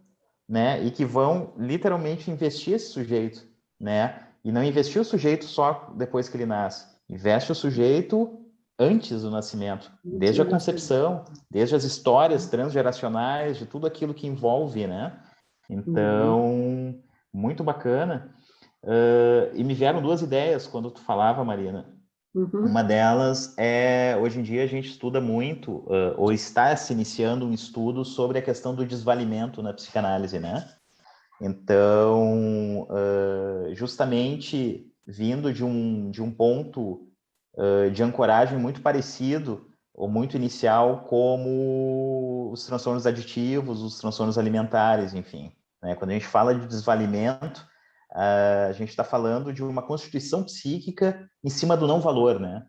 né? E que vão literalmente investir esse sujeito, né? E não investir o sujeito só depois que ele nasce, investe o sujeito antes do nascimento, desde a concepção, desde as histórias transgeracionais, de tudo aquilo que envolve, né? Então, muito bacana. E me vieram duas ideias quando tu falava, Marina. Uma delas é, hoje em dia a gente estuda muito, ou está se iniciando um estudo sobre a questão do desvalimento na psicanálise, né? Então, justamente vindo de um ponto de ancoragem muito parecido, ou muito inicial, como os transtornos aditivos, os transtornos alimentares, enfim, né? Quando a gente fala de desvalimento, a gente está falando de uma constituição psíquica em cima do não valor, né?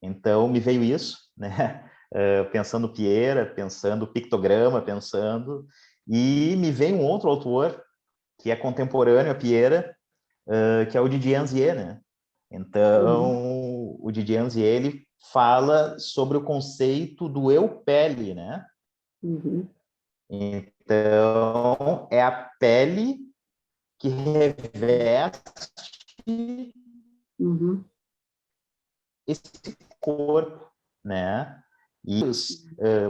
Então, me veio isso, né? Pensando Pierre, pensando pictograma, e me veio um outro autor que é contemporâneo a Pierre, que é o Didier Anzier, né? Então, o Didier Anzier, ele fala sobre o conceito do eu-pele, né? Então, é a pele que reveste esse corpo, né? E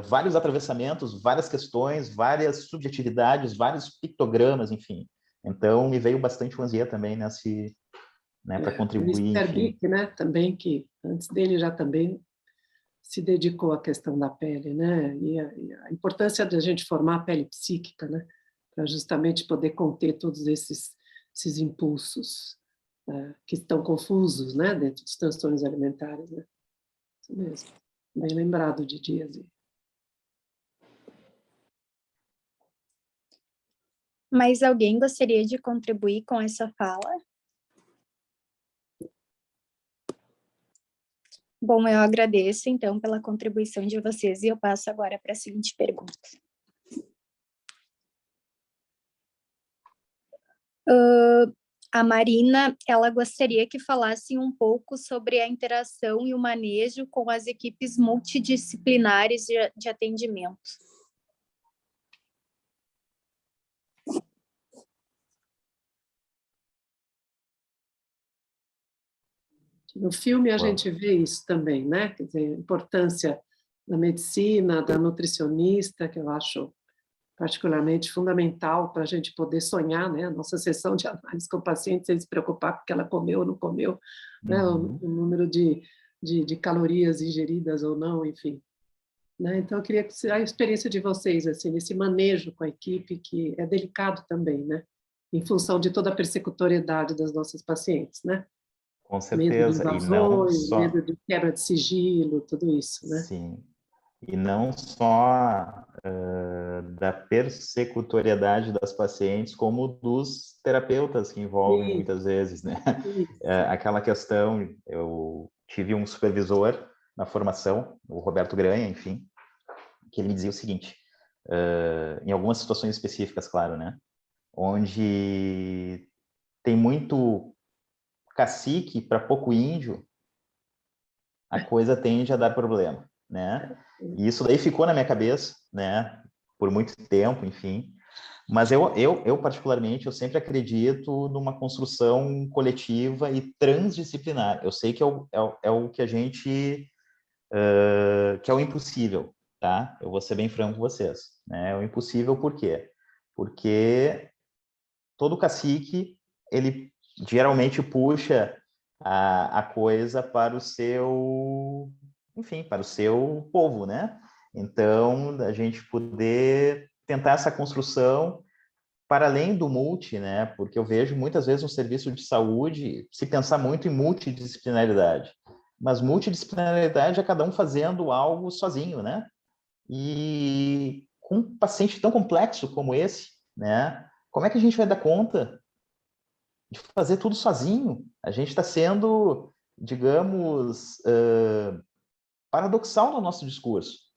vários atravessamentos, várias questões, várias subjetividades, vários pictogramas, enfim. Então, me veio bastante o Anzier também nesse, né, para contribuir. O Bick, né, também, que antes dele já também se dedicou à questão da pele, né? E a importância de a gente formar a pele psíquica, né? Para justamente poder conter todos esses impulsos que estão confusos, né, dentro dos transtornos alimentares, né? Isso mesmo. Bem lembrado de Díase. Mais alguém gostaria de contribuir com essa fala? Bom, eu agradeço, então, pela contribuição de vocês e eu passo agora para a seguinte pergunta. A Marina, ela gostaria que falasse um pouco sobre a interação e o manejo com as equipes multidisciplinares de atendimento. No filme a gente vê isso também, né? Quer dizer, a importância da medicina, da nutricionista, que eu acho particularmente fundamental para a gente poder sonhar, né? A nossa sessão de análise com o paciente, sem se preocupar com o que ela comeu ou não comeu, né? O número de calorias ingeridas ou não, enfim. Né? Então, eu queria que a experiência de vocês, assim, nesse manejo com a equipe, que é delicado também, né? Em função de toda a persecutoriedade das nossas pacientes, né? Com certeza, medo de e não invasões, só... medo de quebra de sigilo, tudo isso, né? Sim, e não só da persecutoriedade das pacientes, como dos terapeutas que envolvem muitas vezes, né? Aquela questão, eu tive um supervisor na formação, o Roberto Granha, enfim, que ele me dizia o seguinte, em algumas situações específicas, claro, né? Onde tem muito cacique para pouco índio, a coisa tende a dar problema, né? E isso daí ficou na minha cabeça, né? Por muito tempo, enfim. Mas eu particularmente, eu sempre acredito numa construção coletiva e transdisciplinar. Eu sei que é o que a gente... que é o impossível, tá? Eu vou ser bem franco com vocês, né? É o impossível por quê? Porque todo cacique, ele geralmente puxa a coisa para o seu, enfim, para o seu povo, né? Então, a gente poder tentar essa construção para além do multi, né? Porque eu vejo muitas vezes um serviço de saúde se pensar muito em multidisciplinaridade, mas multidisciplinaridade é cada um fazendo algo sozinho, né? E com um paciente tão complexo como esse, né? Como é que a gente vai dar conta de fazer tudo sozinho? A gente está sendo, digamos, paradoxal no nosso discurso.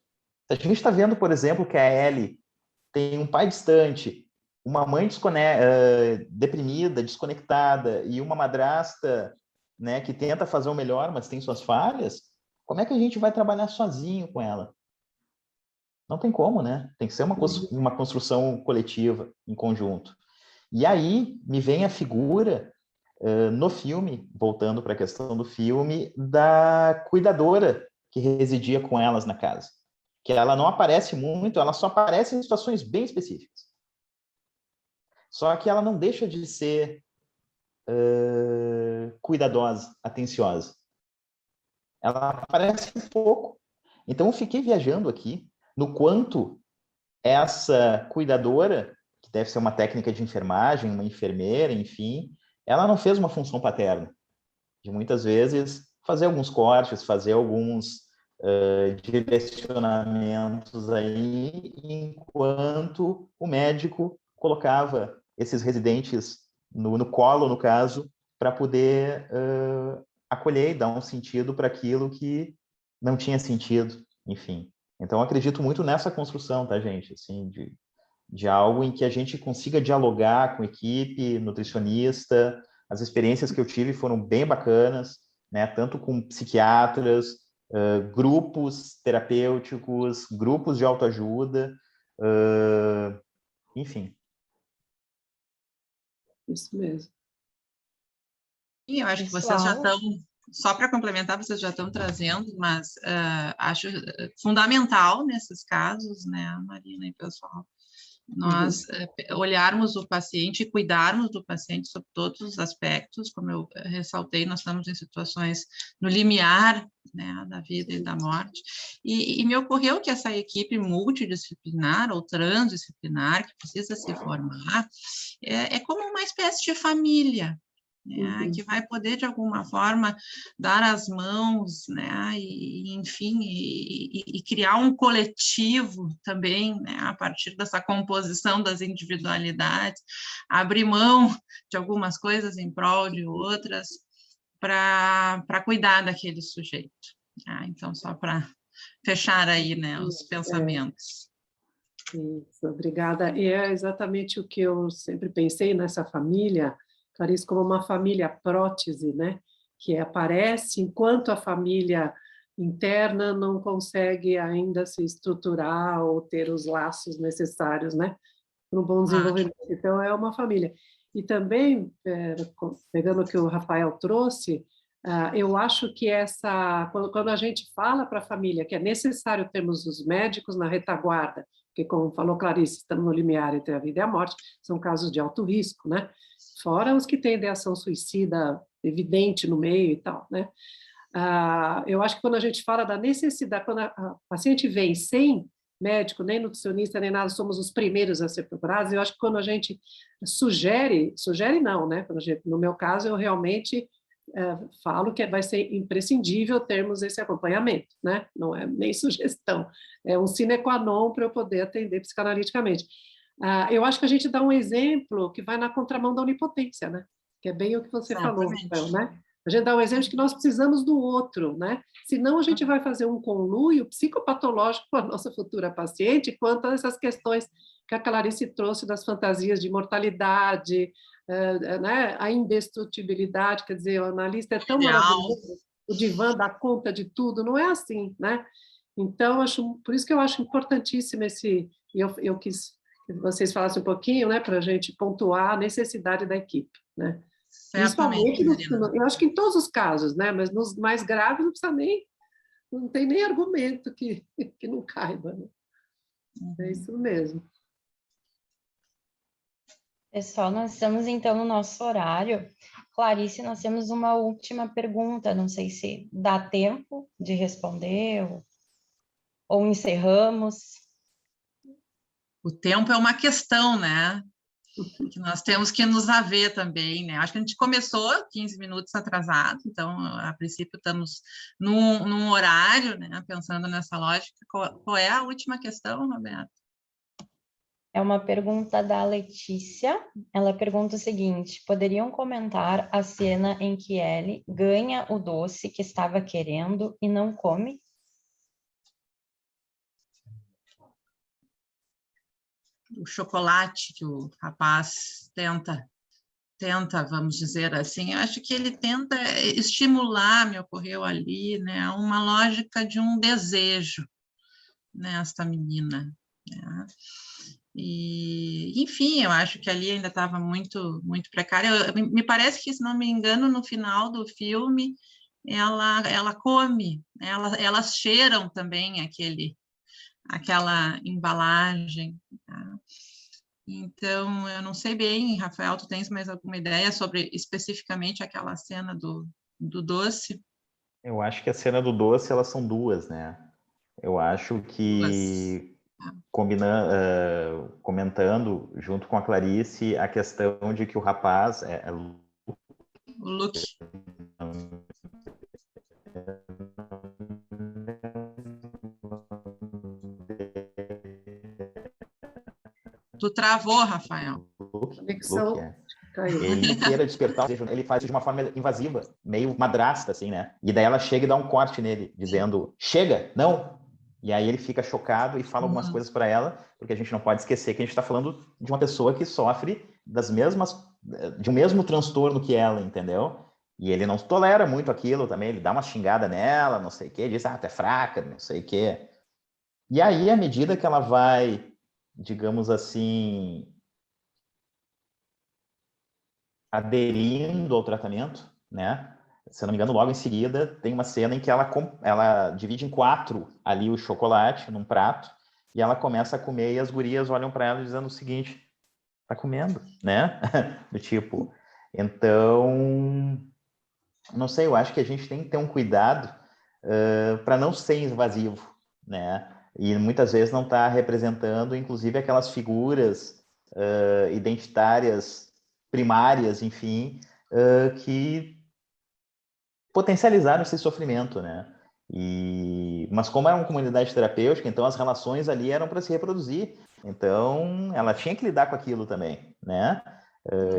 A gente está vendo, por exemplo, que a Ellie tem um pai distante, uma mãe deprimida, desconectada, e uma madrasta, né, que tenta fazer o melhor, mas tem suas falhas. Como é que a gente vai trabalhar sozinho com ela? Não tem como, né? Tem que ser uma construção coletiva, em conjunto. E aí me vem a figura, no filme, voltando para a questão do filme, da cuidadora que residia com elas na casa. Que ela não aparece muito, ela só aparece em situações bem específicas. Só que ela não deixa de ser cuidadosa, atenciosa. Ela aparece um pouco. Então, eu fiquei viajando aqui no quanto essa cuidadora, que deve ser uma técnica de enfermagem, uma enfermeira, enfim, ela não fez uma função paterna. De muitas vezes fazer alguns cortes, fazer alguns direcionamentos aí, enquanto o médico colocava esses residentes no colo, no caso, para poder acolher e dar um sentido para aquilo que não tinha sentido, enfim. Então, eu acredito muito nessa construção, tá, gente? Assim, de algo em que a gente consiga dialogar com equipe, nutricionista. As experiências que eu tive foram bem bacanas, né? Tanto com psiquiatras, grupos terapêuticos, grupos de autoajuda, enfim. Isso mesmo. E eu acho que vocês já estão, só para complementar, vocês já estão trazendo, mas acho fundamental nesses casos, né, Marina e pessoal, nós olharmos o paciente e cuidarmos do paciente sob todos os aspectos, como eu ressaltei, nós estamos em situações no limiar, né, da vida e da morte, e me ocorreu que essa equipe multidisciplinar ou transdisciplinar, que precisa se formar, é como uma espécie de família, né, que vai poder, de alguma forma, dar as mãos, né, e enfim, e criar um coletivo também, né, a partir dessa composição das individualidades, abrir mão de algumas coisas em prol de outras, para cuidar daquele sujeito. Então, só para fechar aí, né, os pensamentos. Isso, obrigada. E é exatamente o que eu sempre pensei nessa família, Clarice, como uma família prótese, né? Que aparece enquanto a família interna não consegue ainda se estruturar ou ter os laços necessários, né? Para um bom desenvolvimento. Então, é uma família. E também, pegando o que o Rafael trouxe, eu acho que quando a gente fala para a família que é necessário termos os médicos na retaguarda, porque, como falou Clarice, estamos no limiar entre a vida e a morte, são casos de alto risco, né? Fora os que têm ideação suicida evidente no meio e tal, né? Eu acho que quando a gente fala da necessidade, quando a paciente vem sem médico, nem nutricionista, nem nada, somos os primeiros a ser procurados, eu acho que quando a gente sugere não, né? No meu caso, eu realmente falo que vai ser imprescindível termos esse acompanhamento, né? Não é nem sugestão, é um sine qua non para eu poder atender psicanaliticamente. Eu acho que a gente dá um exemplo que vai na contramão da onipotência, né? Que é bem o que você falou, Rafael, né? A gente dá um exemplo de que nós precisamos do outro, né? Senão a gente vai fazer um conluio psicopatológico com a nossa futura paciente quanto a essas questões que a Clarice trouxe das fantasias de mortalidade, né? A indestrutibilidade, quer dizer, o analista é tão maravilhoso, o divã dá conta de tudo, não é assim, né? Então, por isso que eu acho importantíssimo eu quis que vocês falassem um pouquinho, né, para a gente pontuar a necessidade da equipe, né? Principalmente, eu acho que em todos os casos, né? Mas nos mais graves não tem nem argumento que não caiba, né? É isso mesmo. Pessoal, nós estamos então no nosso horário. Clarice, nós temos uma última pergunta, não sei se dá tempo de responder ou encerramos. O tempo é uma questão, né? Que nós temos que nos haver também, né? Acho que a gente começou 15 minutos atrasado, então, a princípio, estamos num horário, né? Pensando nessa lógica. Qual é a última questão, Roberto? É uma pergunta da Letícia. Ela pergunta o seguinte: poderiam comentar a cena em que Ellie ganha o doce que estava querendo e não come? O chocolate que o rapaz tenta, vamos dizer assim, eu acho que ele tenta estimular, me ocorreu ali, né, uma lógica de um desejo nesta menina, né? E, enfim, eu acho que ali ainda estava muito precária. Me parece que, se não me engano, no final do filme, ela come, elas cheiram também aquela embalagem, tá? Então, eu não sei bem, Rafael, tu tens mais alguma ideia sobre especificamente aquela cena do doce? Eu acho que a cena do doce, elas são duas, né? Eu acho que, comentando junto com a Clarice, a questão de que o rapaz... O Luke. Tu travou, Rafael. Luke, ele queira despertar, ele faz de uma forma invasiva, meio madrasta, assim, né? E daí ela chega e dá um corte nele, dizendo, chega, não! E aí ele fica chocado e fala algumas coisas para ela, porque a gente não pode esquecer que a gente está falando de uma pessoa que sofre de um mesmo transtorno que ela, entendeu? E ele não tolera muito aquilo também, ele dá uma xingada nela, não sei o quê, diz, tu é fraca, não sei o quê. E aí, à medida que ela vai, digamos assim, aderindo ao tratamento, né? Se eu não me engano, logo em seguida, tem uma cena em que ela divide em 4 ali o chocolate num prato e ela começa a comer e as gurias olham para ela dizendo o seguinte, tá comendo, né? Do tipo, então, não sei, eu acho que a gente tem que ter um cuidado para não ser invasivo, né? E muitas vezes não está representando, inclusive, aquelas figuras identitárias primárias, enfim, que potencializaram esse sofrimento, né? Mas como era uma comunidade terapêutica, então as relações ali eram para se reproduzir. Então, ela tinha que lidar com aquilo também, né?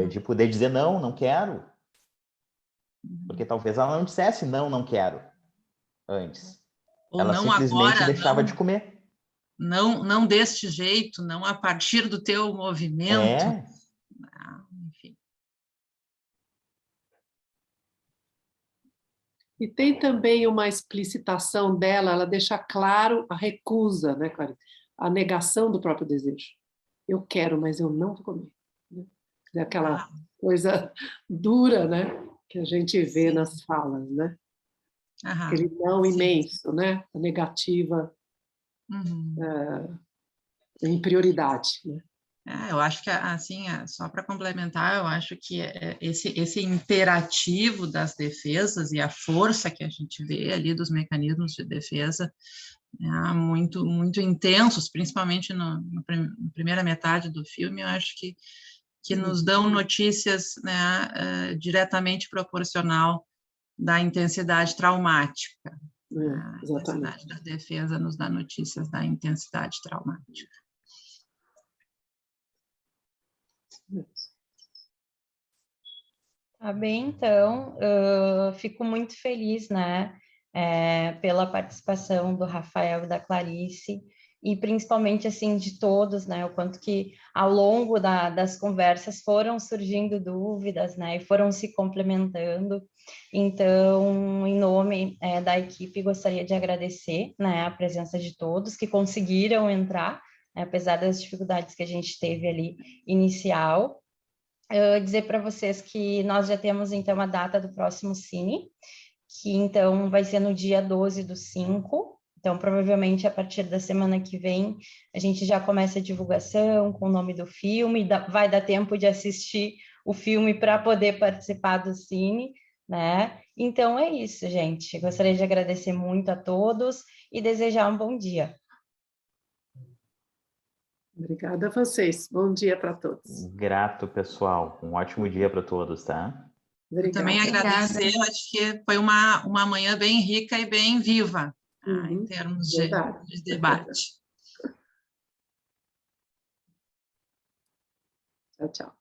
De poder dizer não, não quero. Porque talvez ela não dissesse não, não quero antes. Ou ela não simplesmente agora, deixava não, de comer. Não deste jeito, não a partir do teu movimento. Enfim. E tem também uma explicitação dela, ela deixa claro a recusa, né, Clarice? A negação do próprio desejo. Eu quero, mas eu não vou comer. Né? É aquela coisa dura, né, que a gente vê nas falas, né? Aquele não imenso, né? A negativa em prioridade, né? Eu acho que, assim, só para complementar, eu acho que esse imperativo das defesas e a força que a gente vê ali dos mecanismos de defesa, muito, muito intensos, principalmente na primeira metade do filme, eu acho que nos dão notícias, né, diretamente proporcional da intensidade traumática. A intensidade da defesa nos dá notícias da intensidade traumática. Tá bem, então, fico muito feliz, né, pela participação do Rafael e da Clarice, e principalmente, assim, de todos, né, o quanto que ao longo das conversas foram surgindo dúvidas, né, e foram se complementando. Então, em nome da equipe, gostaria de agradecer, né, a presença de todos que conseguiram entrar, né, apesar das dificuldades que a gente teve ali inicial. Dizer para vocês que nós já temos, então, a data do próximo Cine, que, então, vai ser no dia 12/5, então, provavelmente, a partir da semana que vem, a gente já começa a divulgação com o nome do filme, vai dar tempo de assistir o filme para poder participar do Cine, né? Então, é isso, gente. Gostaria de agradecer muito a todos e desejar um bom dia. Obrigada a vocês. Bom dia para todos. Grato, pessoal. Um ótimo dia para todos, tá? Eu também agradecer, acho que foi uma manhã bem rica e bem viva, em termos de debate. Tchau, tchau.